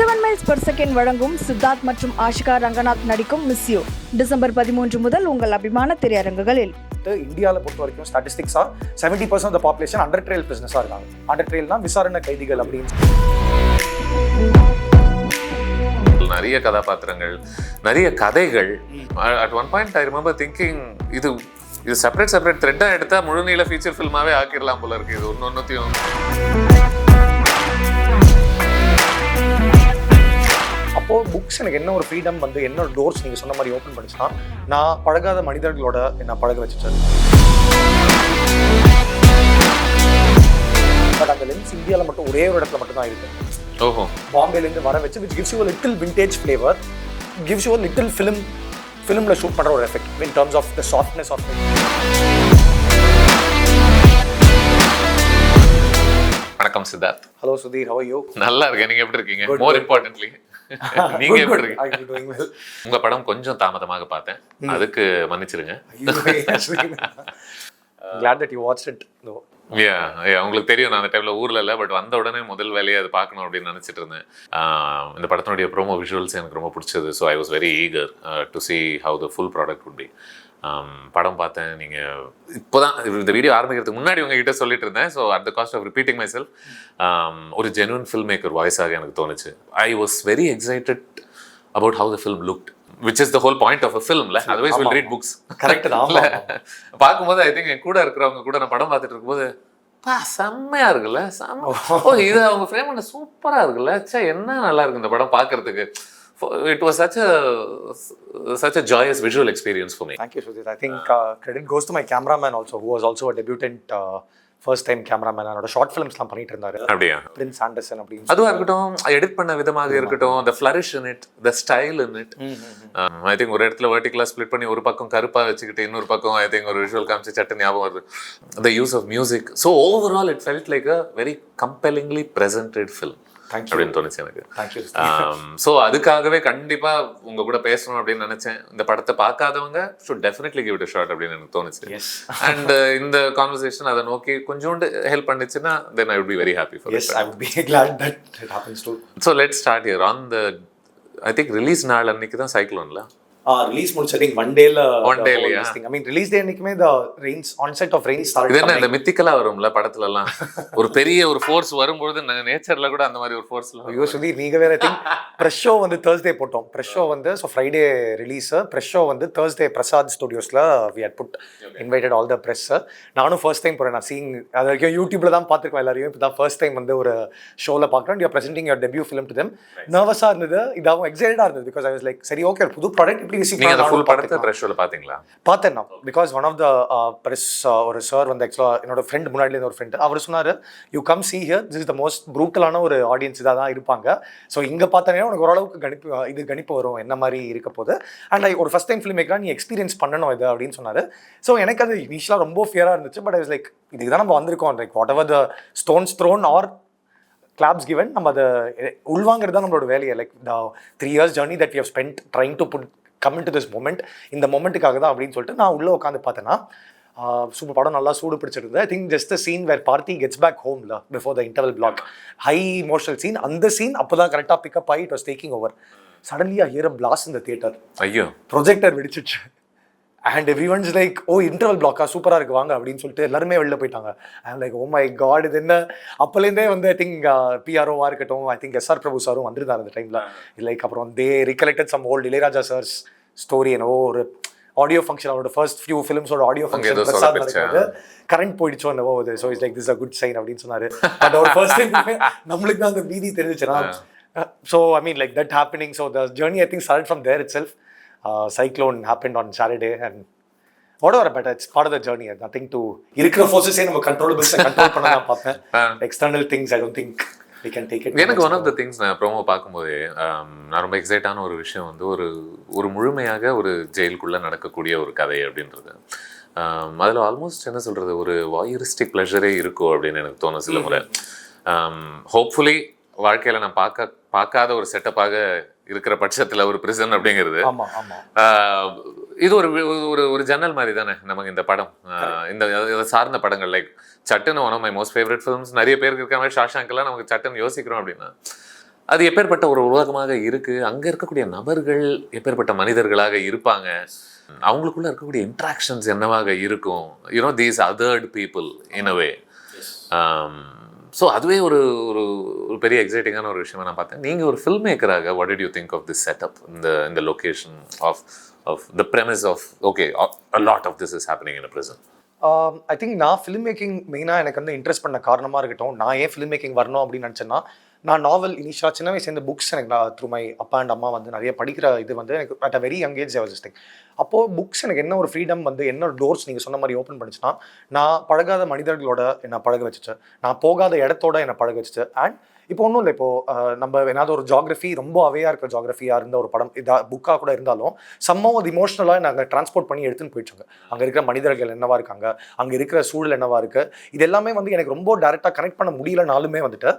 7 miles per second வழங்கும் சித்தார்த் மற்றும் ஆஷிகா ரங்கநாத் நடிக்கும் மிஸ் யூ டிசம்பர் 13 முதல் உங்கள் அபிமான திரையரங்குகளில். இந்தியாவில் பொறுத்த வரைக்கும் ஸ்டாட்டிஸ்டிக்ஸா 70% of the population under trial பிசினஸா இருக்காங்க. அண்டர் ட்ரையல்னா விசாரணை கைதிகள் அப்படின்னு. நிறைய கதாபாத்திரங்கள், நிறைய கதைகள். At one point I remember thinking இது செப்பரேட் த்ரெட்டா எடுத்தா முழுநீள ஃபீச்சர் ஃபில்மாவே ஆக்கிடலாம் போல இருக்கு. இது ஒன்னொன்னுத்தையும் அப்போ புக்ஸ் எனக்கு என்ன ஒரு ஃப்ரீடம் வந்து என்ன ஒரு டோர்ஸ் நீங்க சொன்ன மாதிரி ஓப்பன் பண்ணிச்சுன்னா, நான் பழகாத மனிதர்களோட என்ன பழக வச்சுட்டேன். பட் அந்த லென்ஸ் இந்தியாவில் மட்டும் ஒரே ஒரு இடத்துல மட்டும் தான் இருக்கு. ஓஹோ. பாம்பேலேருந்து வர வச்சு which gives you a little vintage flavor, gives you a little filmல ஷூட் பண்ற ஒரு effect in terms of the softness of it. வணக்கம் Siddharth. Hello Sudhir, how are you? நல்லா இருக்கேன். நீங்க எப்படி இருக்கீங்க? மோர் இம்பார்ட்டன்ட்லி நீங்க எப்படி இருக்கீங்க? உங்க படம் கொஞ்சம் தாமதமாக பார்த்தேன், அதுக்கு மன்னிச்சிருங்க. Glad that you watched it though. உங்களுக்கு தெரியும், நான் அந்த டைம்ல ஊர்ல இல்லை, பட் வந்த உடனே முதல் வேலையை அது பார்க்கணும் அப்படின்னு நினைச்சிட்டு இருந்தேன். இந்த படத்தினுடைய ப்ரோமோ விஷுவல்ஸ் எனக்கு ரொம்ப பிடிச்சது. So I was very eager to see how the full product would be. படம் பார்த்தேன். நீங்கள் இப்போதான் இந்த வீடியோ ஆரம்பிக்கிறதுக்கு முன்னாடி உங்ககிட்ட சொல்லிட்டு இருந்தேன். So at the cost of repeating myself, ஒரு ஜென்யூன் ஃபில்ம் மேக்கர் வாய்ஸாக எனக்கு தோணுச்சு. I was very excited about how the film looked, which is the whole point of a film. Otherwise we'll read books. Correct. பார்க்கும்போது I think என் கூட இருக்கிறவங்க கூட நான் படம் பார்த்துட்டு இருக்கும்போது, செம்மையா இருக்குல்ல, இது அவங்க ஃப்ரேம் பண்ண சூப்பரா இருக்குல்ல, என்ன நல்லா இருக்கு இந்த படம் பார்க்கறதுக்கு. It was such a joyous visual experience for me. Thank you, Sudhir. I think credit goes to my cameraman also, who was also a debutant first time cameraman. அவரோட ஷார்ட் ஃபிலிம்ஸ்லாம் பண்ணிட்டு இருந்தாரு. அப்படியா? பிரின்ஸ் ஆண்டர்சன் அப்படின்னு. அதுவா இருக்கட்டும், edit பண்ண விதமாக இருக்கட்டும், the flourish in it, the style in it. I think ஒரு இடத்துல vertical split பண்ணி ஒரு பக்கம் கருப்பா வச்சுக்கிட்டு இன்னொரு பக்கம் I think ஒரு விஷுவல் காமிச்சு சட்ட ஞாபகம் வருது. The use of music. So overall it felt like a very compellingly presented film. அப்படின்னு தோணுச்சு எனக்கு. ஸோ அதுக்காகவே கண்டிப்பா உங்க கூட பேசணும் அப்படின்னு நினைச்சேன். இந்த படத்தை பார்க்காதவங்க should definitely give it a shot அப்படின்னு எனக்கு தோணுச்சு. அண்ட் இந்த கான்வர்சேஷன் அதை நோக்கி கொஞ்சோண்டு help பண்ணிச்சுன்னா then I would be very happy for it. Yes, I would be glad that it happens too. So let's start here on the, I think release நாள் அன்னைக்கு தான் சைக்ளோன்ல ரிலீஸ் முடிச்சு. I think one day I mean release day அன்னைக்குமே the rains onset of rain started. இது என்ன இந்த மித்திக்கலா வரும்ல படத்துல எல்லாம், ஒரு பெரிய ஒரு ஃபோர்ஸ் வரும்போது நேச்சர்ல கூட அந்த மாதிரி ஒரு ஃபோர்ஸ்ல. ஐயோ சுதீர், நீங்க வேற. I think press show வந்து Thursday போட்டோம். press show வந்து so Friday release, press show வந்து Thursday Prasad ஸ்டுடியோஸ்ல we had put invited all the press. நானும் first time போறேன். நான் seeing அது வரைக்கும் யூடியூப்ல தான் பார்த்திருக்கேன் எல்லாரையும். இப்போ தான் first time வந்து ஒரு ஷோல பார்க்கறேன். You are presenting your debut film to them. நர்வஸா இருந்தது, இதாவும் எக்ஸைட்டடா இருந்தது because I was like சரி ஓகே, ஒரு புது ப்ராடக்ட். நீங்க அந்த ஃபுல் படத்தை பிரஸ் ஷோல பாத்தீங்களா? பார்த்தேன் நான். Because one of the press ஒரு சார் வந்து ஆக்சுவலா என்னோட ஃப்ரெண்ட், முன்னாடில இருந்த ஒரு ஃப்ரெண்ட், அவர் சொன்னாரு you come see here, this is the most brutalaன ஒரு ஆடியன்ஸ் இதாக தான் இருப்பாங்க. ஸோ இங்கே பார்த்தானே உனக்கு ஓரளவுக்கு கணிப்பு வரும் என்ன மாதிரி இருக்க போது. அண்ட் ஒரு ஃபர்ஸ்ட் டைம் ஃபிலிம் மேக்கராக நீ எக்ஸ்பீரியன்ஸ் பண்ணணும் இது அப்படின்னு சொன்னாரு. ஸோ எனக்கு அது இனிஷியலாக ரொம்ப ஃபியராக இருந்துச்சு. பட் ஐ வாஸ் லைக் இதுக்கு தான் நம்ம வந்திருக்கோம். Like whatever the stones thrown or claps given, நம்ம அதை உள்வாங்கிறது தான் நம்மளோட வேலையை. Like the 3 years journey that we have spent trying to put come into this moment, இந்த மொமெண்ட்டுக்காக தான் அப்படின்னு சொல்லிட்டு நான் உள்ளே உட்காந்து பார்த்தேன்னா சூப்பர் படம், நல்லா சூடு பிடிச்சிருந்தது. I think just scene where Parthi gets back ஹோம்ல before the interval block, high emotional scene. அந்த சீன் அப்போ தான் கரெக்டாக பிக்கப் ஆகி it was taking over. Suddenly I hear a blast in the theater. ஐயோ, ப்ரொஜெக்டர் வெடிச்சிச்சு. And everyone's like oh interval பிளாக்கா, சூப்பராக இருக்கு வாங்க அப்படின்னு சொல்லிட்டு எல்லாருமே வெளில போயிட்டாங்க. I like oh my God, இது என்ன. அப்போலேருந்தே வந்து ஐ திங்க் பிஆர்ஓவா இருக்கட்டும், ஐ திங்க் எஸ்ஆர் பிரபு சாரும் வந்திருந்தார் அந்த டைமில். லைக் அப்புறம் they recollected some old Ilaiyaraaja sir's story. என்னவோ ஒரு ஆடியோ ஃபங்க்ஷன், அவரோட ஃபர்ஸ்ட் ஃபியூ ஃபிலிம்ஸோட ஆடியோ ஃபங்க்ஷன் பிரசாத் நடக்குது, கரண்ட் போயிடுச்சோ என்னவோ அது. So it's like this a good sign அப்படின்னு சொன்னாரு. பட் அவர் ஃபர்ஸ்ட் டைம் நம்மளுக்கு தான் அந்த பீதி தெரிஞ்சிச்சுன்னா. So I mean like that happening. So the journey I think started from there itself. Cyclone happened on Saturday and whatever, but it's part of the journey. Nothing to இருக்கிற ஃபோர்ஸஸே நம்ம control பண்ண தான் பார்ப்பேன். External things I don't think we can take it. எனக்கு one of the things நான் promo பார்க்கும்போது நான் ரொம்ப எக்ஸைட்டான ஒரு விஷயம் வந்து ஒரு முழுமையாக ஒரு ஜெயிலுக்குள்ளே நடக்கக்கூடிய ஒரு கதை அப்படின்றது. அதில் ஆல்மோஸ்ட் என்ன சொல்கிறது, ஒரு வாயரிஸ்டிக் ப்ளஷரே இருக்கும் அப்படின்னு எனக்கு தோணும் சில முறை. ஹோப்ஃபுல்லி வாழ்க்கையில் நான் பார்க்காத ஒரு செட்டப்பாக இருக்கிற பட்சத்தில் ஒரு பிரிசன் அப்படிங்கிறது இது ஒரு ஜன்னல் மாதிரி தானே நமக்கு இந்த படம். இந்த சார்ந்த படங்கள் லைக் சட்டுன்னு one of my most favourite films, நிறைய பேருக்கு இருக்கிற மாதிரி ஷாஷாங்கெல்லாம் நமக்கு சட்டுன்னு யோசிக்கிறோம் அப்படின்னா அது எப்பேற்பட்ட ஒரு உலகமாக இருக்கு, அங்க இருக்கக்கூடிய நபர்கள் எப்பேற்பட்ட மனிதர்களாக இருப்பாங்க, அவங்களுக்குள்ள இருக்கக்கூடிய இன்ட்ராக்ஷன்ஸ் என்னவாக இருக்கும், you know these othered people in a way. So அதுவே ஒரு ஒரு ஒரு பெரிய எக்ஸைட்டிங்கான ஒரு விஷயமா நான் பார்த்தேன். நீங்கள் ஒரு ஃபில்ம் மேக்கராக what did you think of this setup, இந்த location of the premise of okay a lot of this is happening in a prison? I think நான் ஃபிலிம் மேக்கிங் மெயினாக எனக்கு வந்து இன்ட்ரெஸ்ட் பண்ண காரணமாக இருக்கட்டும், நான் ஏன் ஃபிலிம் மேக்கிங் வரணும் அப்படின்னு நினச்சேன்னா, நான் நாவல் இனிஷியலாக சின்ன வயசு இந்த புக்ஸ் எனக்கு நான் த்ரூ மை அப்பா அண்ட் அம்மா வந்து நிறைய படிக்கிற இது வந்து எனக்கு at a very young age I was thing. அப்போது புக்ஸ் எனக்கு என்ன ஒரு ஃப்ரீடம் வந்து என்ன ஒரு டோர்ஸ் நீங்கள் சொன்ன மாதிரி ஓப்பன் பண்ணிச்சுன்னா, நான் பழகாத மனிதர்களோட என்னை பழக வச்சுச்சு, நான் போகாத இடத்தோட என்னை பழக வச்சுச்சு. அண்ட் இப்போ ஒன்றும் இல்லை, இப்போது நம்ம ஏதாவது ஒரு ஜாகிரஃபி ரொம்ப அவையாக இருக்கிற ஜாகிரஃபியாக இருந்த ஒரு படம் புக்காக கூட இருந்தாலும் சம்மோ அது இமோஷனலாக நாங்கள் டிரான்ஸ்போர்ட் பண்ணி எடுத்துன்னு போயிடுச்சோங்க. அங்கே இருக்கிற மனிதர்கள் என்னவா இருக்காங்க, அங்கே இருக்கிற சூழல் என்னவா இருக்குது, இது எல்லாமே வந்து எனக்கு ரொம்ப டேரெக்டாக கனெக்ட் பண்ண முடியலனாலுமே வந்துட்டு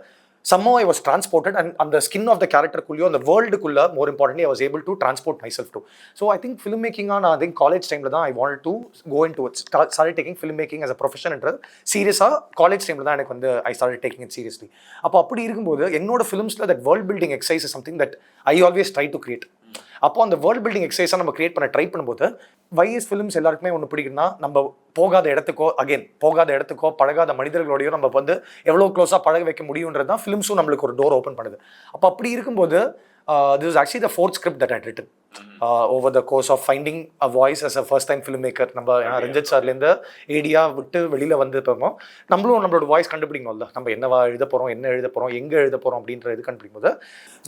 somehow I was transported, and the skin of the character kulliyo and the world kulla, more importantly I was able to transport myself to. So I think filmmaking on I think college time la da I wanted to go into it, started taking filmmaking as a profession and serious college time la da enak vandu I started taking it seriously. அப்போ அப்படி இருக்கும்போது என்னோட ஃபிலிம்ஸில் that world building exercise is something that I always try to create. அப்போ அந்த world building எக்ஸசைஸாக நம்ம create பண்ண try பண்ணும்போது YS films எல்லாருக்குமே ஒன்று பிடிக்குன்னா, நம்ம போகாத இடத்துக்கோ பழகாத மனிதர்களோடையோ நம்ம வந்து எவ்வளோ க்ளோஸாக பழக வைக்க முடியுன்றது தான் ஃபிலிம்ஸும் நம்மளுக்கு ஒரு டோர் ஓப்பன் பண்ணுது. அப்போ அப்படி இருக்கும்போது this is actually the fourth script that I had written over the course of finding a voice as a first time filmmaker. நம்ம ரஞ்சித் சார்லேருந்து ஏடியா விட்டு வெளியில் வந்து போவோம், நம்மளோட வாய்ஸ் கண்டுபிடிக்கணும்ல, நம்ம என்னவா எழுத போகிறோம், என்ன எழுத போகிறோம், எங்கே எழுத போகிறோம் அப்படின்ற இது கண்டுபிடிக்கும் போது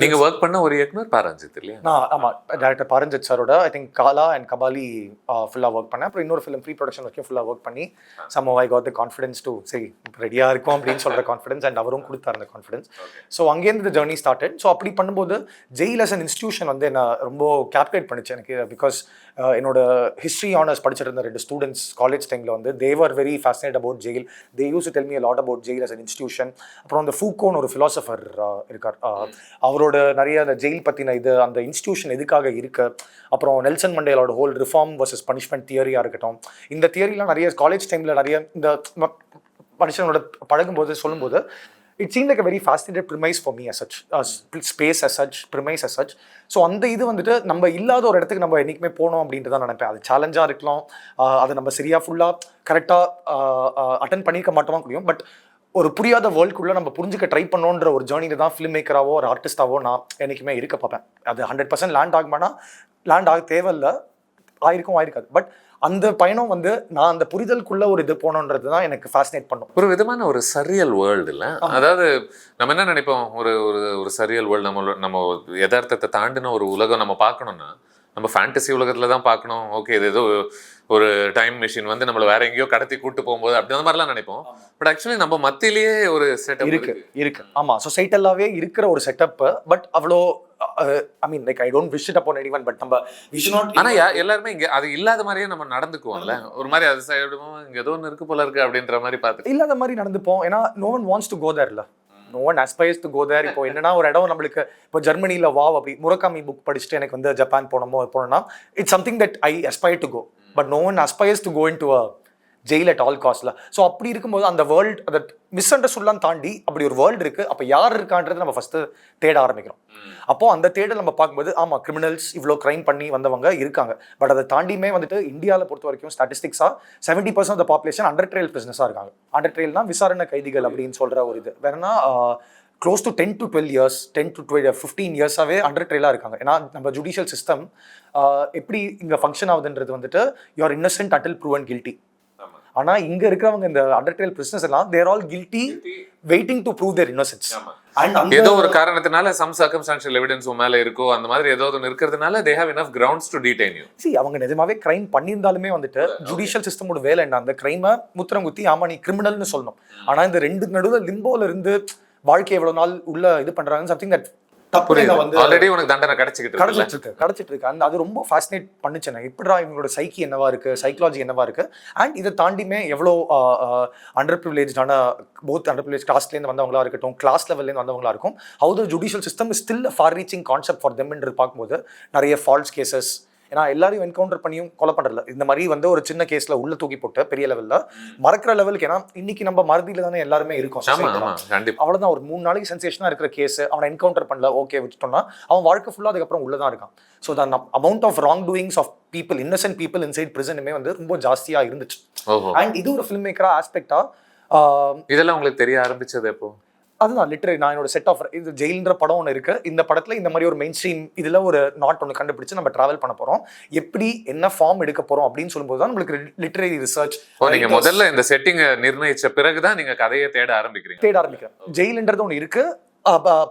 நீங்கள் ஒர்க் பண்ண ஒரு இயக்குனர் பாரஞ்சித் இல்லையா? ஆமாம், டேரக்டர் பாரஞ்சித் சாரோட I think Kaala and Kabali ஃபுல்லாக ஒர்க் பண்ணேன். அப்புறம் இன்னொரு ஃபிலிம் ப்ரீ ப்ரொடக்ஷன் வரைக்கும் ஃபுல்லாக ஒர்க் பண்ணி somehow I got the confidence to சரி ரெடியாக இருக்கும் அப்படின்னு சொல்கிற கான்ஃபிடன்ஸ், அண்ட் அவரும் கொடுத்தாரு அந்த கான்ஃபிடன்ஸ். ஸோ அங்கேருந்து the journey started. ஸோ அப்படி பண்ணும்போது ஜெயில் அஸ் அன் இன்ஸ்டியூஷன் வந்து என்ன ரொம்ப கேப்டிவேட் பண்ணிச்சு எனக்கு. பிகாஸ் என்னோட ஹிஸ்ட்ரி ஆனர்ஸ் படிச்சுட்டு இருந்த 2 ஸ்டூடெண்ட்ஸ் காலேஜ் டைமில் வந்து they were very fascinated about jail. They used to tell me a lot about jail as an institution. அப்புறம் அந்த ஃபூக்கோன்னு ஒரு ஃபிலாசபர் இருக்கார், அவரோட நிறைய அந்த ஜெயில் பற்றின இது, அந்த இன்ஸ்டியூஷன் எதுக்காக இருக்கு, அப்புறம் நெல்சன் மண்டேலாவோட ஹோல் ரிஃபார்ம் வர்சஸ் பனிஷ்மெண்ட் தியரியாக இருக்கட்டும், இந்த தியரிலாம் நிறைய காலேஜ் டைமில் நிறைய இந்த மனுஷனோட பழகும்போது சொல்லும்போது it seemed like a very fascinating premise for me as such, space as such, premise as such. So அந்த இது வந்துட்டு நம்ம இல்லாத ஒரு இடத்துக்கு நம்ம என்றைக்குமே போனோம் அப்படின்ட்டு தான் நினைப்பேன். அது சேலஞ்சாக இருக்கலாம், அதை நம்ம சரியாக ஃபுல்லாக கரெக்டாக அட்டன் பண்ணியிருக்க மாட்டோமா முடியும், பட் ஒரு புரியாத வேர்ல்டுக்குள்ளே நம்ம புரிஞ்சுக்க ட்ரை பண்ணோன்ற ஒரு ஜேர்னியில் தான் ஃபிலிம் மேக்கராவோ ஒரு ஆர்டிஸ்டாவோ நான் என்றைக்குமே இருக்க பார்ப்பேன். அது 100% லேண்ட் ஆகுமானா லேண்ட் ஆக தேவையில்லை, ஆயிருக்காது. பட் அந்த பயணம் வந்து நான் அந்த புரிதலுக்குள்ள ஒரு இது போனோன்றது தான் எனக்கு ஃபேசினேட் பண்ணும். ஒரு விதமான ஒரு சரியல் வேர்ல்டு இல்லை, அதாவது நம்ம என்ன நினைப்போம், ஒரு ஒரு சரியல் வேர்ல்டு, நம்ம யதார்த்தத்தை தாண்டின ஒரு உலகம் நம்ம பார்க்கணும்னா நம்ம ஃபேண்டசி உலகத்துல தான் பார்க்கணும். ஓகே, இது ஏதோ ஒரு டைம் மிஷின் வந்து நம்மளை வேற எங்கேயோ கடத்தி கூட்டு போகும்போது அப்படி அந்த மாதிரிலாம் நினைப்போம். பட் ஆக்சுவலி நம்ம மத்தியிலேயே ஒரு செட்டப் இருக்கு. ஆமா, சொசைட்டலாவே இருக்கிற ஒரு செட்டப். பட் அவ்வளோ I mean, like I don't wish it upon anyone, but நம்ம we should not. ஆனா எல்லாருமே இங்க அது இல்லாத மாதிரியே நம்ம நடந்துக்குவோம்ல, ஒரு மாதிரி அது சைடுமா இங்க ஏதோ ஒன்று இருக்கு போல இருக்கு அப்படின்ற மாதிரி பார்த்து இல்லாத மாதிரி நடந்துப்போம். ஏன்னா no one wants to go there இல்ல, no one aspires to go there. இப்போ என்னன்னா ஒரு இடம் நம்மளுக்கு இப்போ ஜெர்மனியில் வாவ் அப்படி முரகாமி புக் படிச்சுட்டு எனக்கு வந்து ஜப்பான் போனோம்னா it's something that I aspire to go, but no one aspires to go into a jail at all costs. So அப்படி இருக்கும்போது அந்த வேர்ல்டு அதை மிஸ் அண்டர்ஸ்டாண்ட் தாண்டி அப்படி ஒரு வேர்ல்டு இருக்குது. அப்போ யார் இருக்கான்றது நம்ம ஃபஸ்ட்டு தேட ஆரம்பிக்கிறோம். அப்போது அந்த தேடல் நம்ம பார்க்கும்போது ஆமாம், கிரிமினல்ஸ் இவ்வளோ க்ரைம் பண்ணி வந்தவங்க இருக்காங்க. பட் அதை தாண்டியுமே வந்துட்டு இந்தியாவில் பொறுத்த வரைக்கும் ஸ்டாட்டிஸ்டிக்ஸாக 70% of the population under trial பிரிசனர்ஸாக இருக்காங்க. அண்டர் ட்ரையல்னா விசாரணை கைதிகள் அப்படின்னு சொல்கிற ஒரு இது. வேறனா close to 10 to 12 years, 10 to 15 இயர்ஸாகவே அண்டர் ட்ரையலாக இருக்காங்க. ஏன்னா நம்ம ஜுடிஷியல் சிஸ்டம் எப்படி இங்கே ஃபங்க்ஷன் ஆகுதுன்றது வந்துட்டு you are innocent until proven guilty. ஆனால் இங்கே இருக்கிறவங்க இந்த அண்டர் ட்ரையல் பிரிசனர்ஸ் எல்லாம் they're all guilty waiting to prove their innocence. ஏதோ ஒரு காரணத்தினால சம் சர்க்கம்ஸ்டான்ஷியல் எவிடன்ஸ் மேல இருக்கோ அந்த மாதிரி ஏதோ ஒன்று இருக்கிறதுனால they have enough grounds to detain you. See, அவங்க நிஜமாவே கிரைம் பண்ணியிருந்தாலுமே வந்துட்டு ஜுடிஷியல் சிஸ்டமோட வேலை என்ன, அந்த கிரைமை முத்திரம் குத்தி ஆமா நீ கிரிமினல்னு சொல்லணும். ஆனால் இந்த ரெண்டு நடுவில் லிம்போல இருந்து வாழ்க்கை எவ்வளவு நாள் உள்ள இது பண்றாங்க சம்திங் தட் ஆல்ரெடி உனக்கு தண்டனை கிடைச்சிட்டு இருக்கு. அந்த அது ரொம்ப ஃபேசினேட் பண்ணுச்சு. எப்படிடா இவங்களோட சைக்கி என்னவா இருக்கு, சைக்காலஜி என்னவா இருக்கு, அண்ட் இதை தாண்டியுமே எவ்வளோ அண்டர் ப்ரிவிலேஜான போத் அண்டர் ப்ரிவிலேஜ் காஸ்ட்லேருந்து வந்தவங்களா இருக்கட்டும், கிளாஸ் லெவல்லேருந்து வந்தவங்களா இருக்கும், how the judicial system is still for reaching concept for them என்று பார்க்கும்போது நிறைய ஃபால்ஸ் கேசஸ் ஏன்னா எல்லாரையும் என்கவுண்டர் பண்ணியும் கொலை பண்றதில்ல. இந்த மாதிரி வந்து ஒரு சின்ன கேஸ்ல உள்ள தூக்கி போட்டு பெரிய லெவல்ல மறக்கிற லெவலுக்கு, ஏன்னா இன்னைக்கு நம்ம மறதியில தானே எல்லாருமே இருக்கோம். அவ்வளவுதான், ஒரு 3 நாளைக்கு சென்சேஷனா இருக்கிற கேஸ், அவனை என்கவுண்டர் பண்ணல, ஓகே விட்டுட்டோம்னா அவன் வாழ்க்கை ஃபுல்லா அதுக்கப்புறம் உள்ளதான் இருக்கான். So the amount of wrong doings of people, innocent people inside பிரிசனுமே வந்து ரொம்ப ஜாஸ்தியா இருந்துச்சு. அண்ட் இது ஒரு ஃபில்ம் மேக்கரா ஆஸ்பெக்டா இதெல்லாம் உங்களுக்கு தெரிய ஆரம்பிச்சது எப்போ? அதுதான் லிட்டரரி நான் என்னோட செட் ஆஃப் இது ஜெயில்ன்ற படம் ஒன்று இருக்கு. இந்த படத்துல இந்த மாதிரி ஒரு மெயின் ஸ்ட்ரீம் இதுல ஒரு நாட் ஒன்று கண்டுபிடிச்சு நம்ம டிராவல் பண்ண போறோம், எப்படி என்ன ஃபார்ம் எடுக்க போறோம் அப்படின்னு சொல்லும்போது தான் நம்மளுக்கு லிட்டரரி ரிசர்ச். நீங்க முதல்ல இந்த செட்டிங்கை நிர்ணயிச்ச பிறகுதான் நீங்க கதையை தேட ஆரம்பிக்கிறேன். ஜெயில்ன்றது ஒன்று இருக்கு,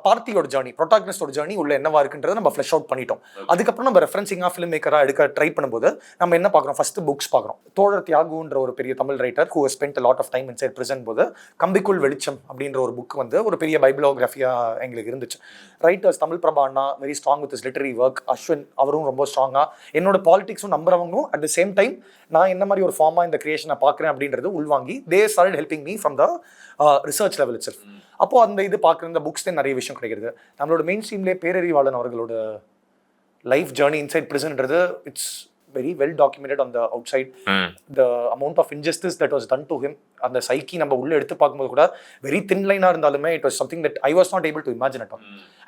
பார்த்தியோட ஜர்னி, ப்ரோட்டாகனிஸ்டோட ஜர்னி உள்ள என்னவா இருக்குன்றதை நம்ம ஃப்ளஷ் அவுட் பண்ணிட்டோம். அதுக்கப்புறம் நம்ம ரெஃபரன்சிங்காக ஃபிலிம் மேக்கராக எடுக்க ட்ரை பண்ணும்போது நம்ம என்ன பார்க்குறோம், ஃபர்ஸ்ட் புக்ஸ் பார்க்குறோம். தோழர் தியாகுன்ற ஒரு பெரிய Tamil writer who spend lot of time inside prison போது கம்பிக்குள் வெளிச்சம் அப்படின்ற ஒரு புக் வந்து ஒரு பெரிய பைபிளோகிராஃபியாக எங்களுக்கு இருந்துச்சு. ரைட்டர்ஸ் தமிழ் பிரபா அண்ணா very strong with his literary work, Ashwin அவரும் ரொம்ப ஸ்ட்ராங்காக, என்னோட பாலிடிக்ஸும் நம்புறவங்களும் அட் த சேம் டைம் நான் என்ன மாதிரி ஒரு ஃபார்மாக இந்த கிரியேஷனை பார்க்குறேன் அப்படின்றது உள்வாங்கி they started helping me from the research level itself. அப்போ அந்த இது பார்க்குற இந்த புக்ஸ் தான் நிறைய விஷயம் கிடைக்கிறது. நம்மளோட மெயின் ஸ்ட்ரீம்லேயே பேரறிவாளன் அவர்களோட லைஃப் ஜேர்னி இன்சைட் பிரிசன்ன்றது it's very well documented on the outside. The amount of injustice that was done to him, அந்த சைக்கி நம்ம உள்ள எடுத்து பார்க்கும்போது கூட வெரி தின் லைனாக இருந்தாலுமே it was something that I was not able to imagine at all.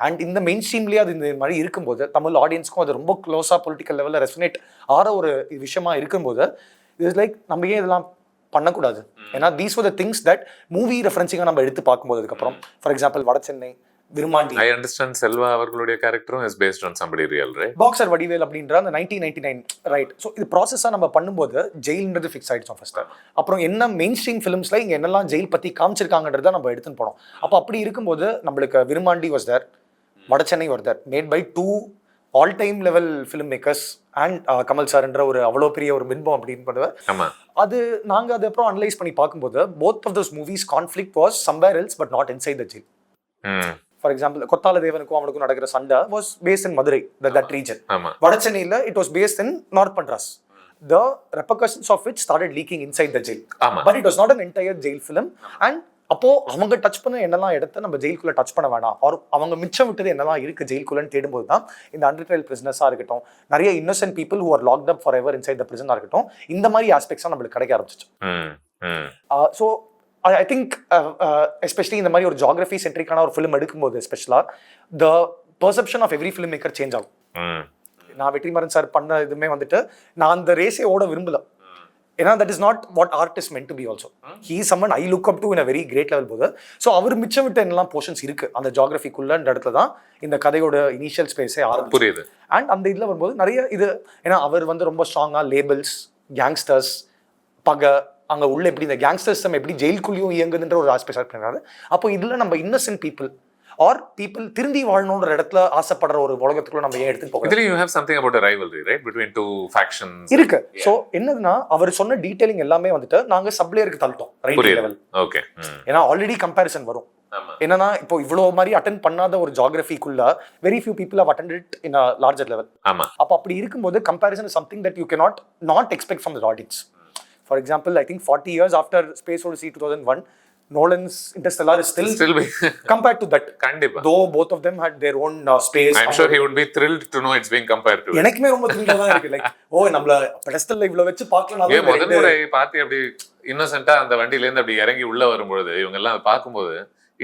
And இந்த main ஸ்ட்ரீம்லேயே அது இந்த மாதிரி இருக்கும்போது தமிழ் ஆடியன்ஸ்க்கும் அது ரொம்ப க்ளோஸாக பொலிட்டிக்கல் லெவலில் ரெசனேட் ஆகிற ஒரு விஷயமா இருக்கும்போது இட்ஸ் லைக் நம்ம ஏன் இதெல்லாம் பண்ணக்கூடாது. ஏன்னா these are the things that movie ரெஃபரன்சிங்காக நம்ம எடுத்து பார்க்கும்போது அதுக்கப்புறம் for example Vada Chennai Virumaandi, I understand Selva அவர்களுடைய கேரக்டரும் is based on somebody real, right? Boxer Vadivel அப்படின்ற அந்த 1999 ரைட். ஸோ இது ப்ராசஸாக நம்ம பண்ணும்போது ஜெயில்ன்றது ஃபிக்ஸ் ஆகிடுச்சோம் ஃபர்ஸ்ட். அப்புறம் என்ன மெயின் ஸ்ட்ரீம் ஃபிலிம்ஸில் இங்கே என்னெல்லாம் ஜெயில் பற்றி காமிச்சிருக்காங்கன்றத நம்ம எடுத்துன்னு போனோம். அப்போ அப்படி இருக்கும்போது நம்மளுக்கு Virumandi was there, Vada Chennai was there, made by 2 all time level film makers and Kamal சார்ன்ற ஒரு அவ்வளோ பெரிய ஒரு பின்பம் அப்படின்னு பண்ணுவேன். அது நாங்கள் அது அப்புறம் அனலைஸ் பண்ணி பார்க்கும்போது both of those movies conflict was somewhere else but not inside the jail. For example Kothala தேவனுக்கும் அவனுக்கும் நடக்கிற சண்டை was based in Madurai, that region. வட சென்னையில் it was based in north Madras. The repercussions of which started leaking inside the jail. But it was not an entire jail film. And அப்போ அவங்க touch பண்ண என்னெல்லாம் இடத்த நம்ம ஜெயிலுக்குள்ள டச் பண்ண வேணாம், அவங்க மிச்சம் விட்டது என்னெல்லாம் இருக்கு ஜெயிலுக்குள்ளன்னு தேடும்போது தான் இந்த undertrial prisoners-ஆ இருக்கட்டும், நிறைய innocent people who are locked up forever inside the prison-ஆ இருக்கட்டும், இந்த மாதிரி ஆஸ்பெக்ட்ஸாக நம்மளுக்கு கிடைக்க ஆரம்பிச்சிச்சு. ஸோ ஐ திங்க் எஸ்பெஷலி இந்த மாதிரி ஒரு ஜியாகிரபி சென்ட்ரிக்கான ஒரு ஃபிலிம் எடுக்கும்போது எஸ்பெஷலாக the perception of every film maker change ஆகும். நான் வெற்றிமாறன் சார் பண்ண இதுமே வந்துட்டு நான் அந்த ரேஸே ஓட விரும்பல. ஏன்னா that is not what art is meant to be also. He is someone I look up to in a very great level போது. ஸோ அவர் மிச்சம் விட்ட என்னெல்லாம் போர்ஷன்ஸ் இருக்கு அந்த ஜியாகிரபிக்குள்ளன்ற இடத்துல தான் இந்த கதையோட இனிஷியல் ஸ்பேஸே ஆரம்பிச்சு. அண்ட் அந்த இதில் வரும்போது நிறைய இது, ஏன்னா அவர் வந்து ரொம்ப ஸ்ட்ராங்காக லேபிள்ஸ், கேங்ஸ்டர்ஸ், பகை, அங்கே உள்ள எப்படி இந்த கேங்ஸ்டர் சிஸ்டம் எப்படி ஜெயிலுக்குள்ளேயும் இயங்குதுன்ற ஒரு ஆஸ்பெக்ட் பண்ணுறாரு. அப்போ இதில் நம்ம இன்னசென்ட் பீப்புள் ஆர் பீப்புள் திருந்தி வாழணுன்ற இடத்துல ஆசைப்படுற ஒரு உலகத்துக்குள்ள நம்ம ஏன் எடுத்துட்டு போகலாம். இதுல you have something about a rivalry, right, between two factions இருக்கு. சோ என்னதுன்னா அவர் சொன்ன டீடைலிங் எல்லாமே வந்துட்டு நாங்க சப்ளேயருக்கு தள்ளிட்டோம் ரைட் லெவல். ஓகே. ஏன்னா ஆல்ரெடி கம்பேரிசன் வரும். என்னன்னா இப்போ இவ்வளவு மாதிரி அட்டெண்ட் பண்ணாத ஒரு ஜியாகிரபிக்குள்ள very few people have attended in a larger level. ஆமா. அப்ப அப்படி இருக்கும்போது comparison is something that you cannot not expect from the audience. For example, I think 40 years after Space Odyssey 2001, Nolan's Interstellar is still compared to that. Kandipa. Though both of them had their own space. I'm sure he would be thrilled to know it's being compared to. எனக்குமே ரொம்ப த்ரில்லா தான் இருக்கு. Like நம்மள பெடஸ்டல்ல இவ்ளோ வெச்சு பார்க்கலனால முதல் முறை பார்த்து அப்படி இன்னசென்ட்டா அந்த வண்டியில இருந்து அப்படி இறங்கி உள்ள வரும்போது இவங்க எல்லாம் பார்க்கும்போது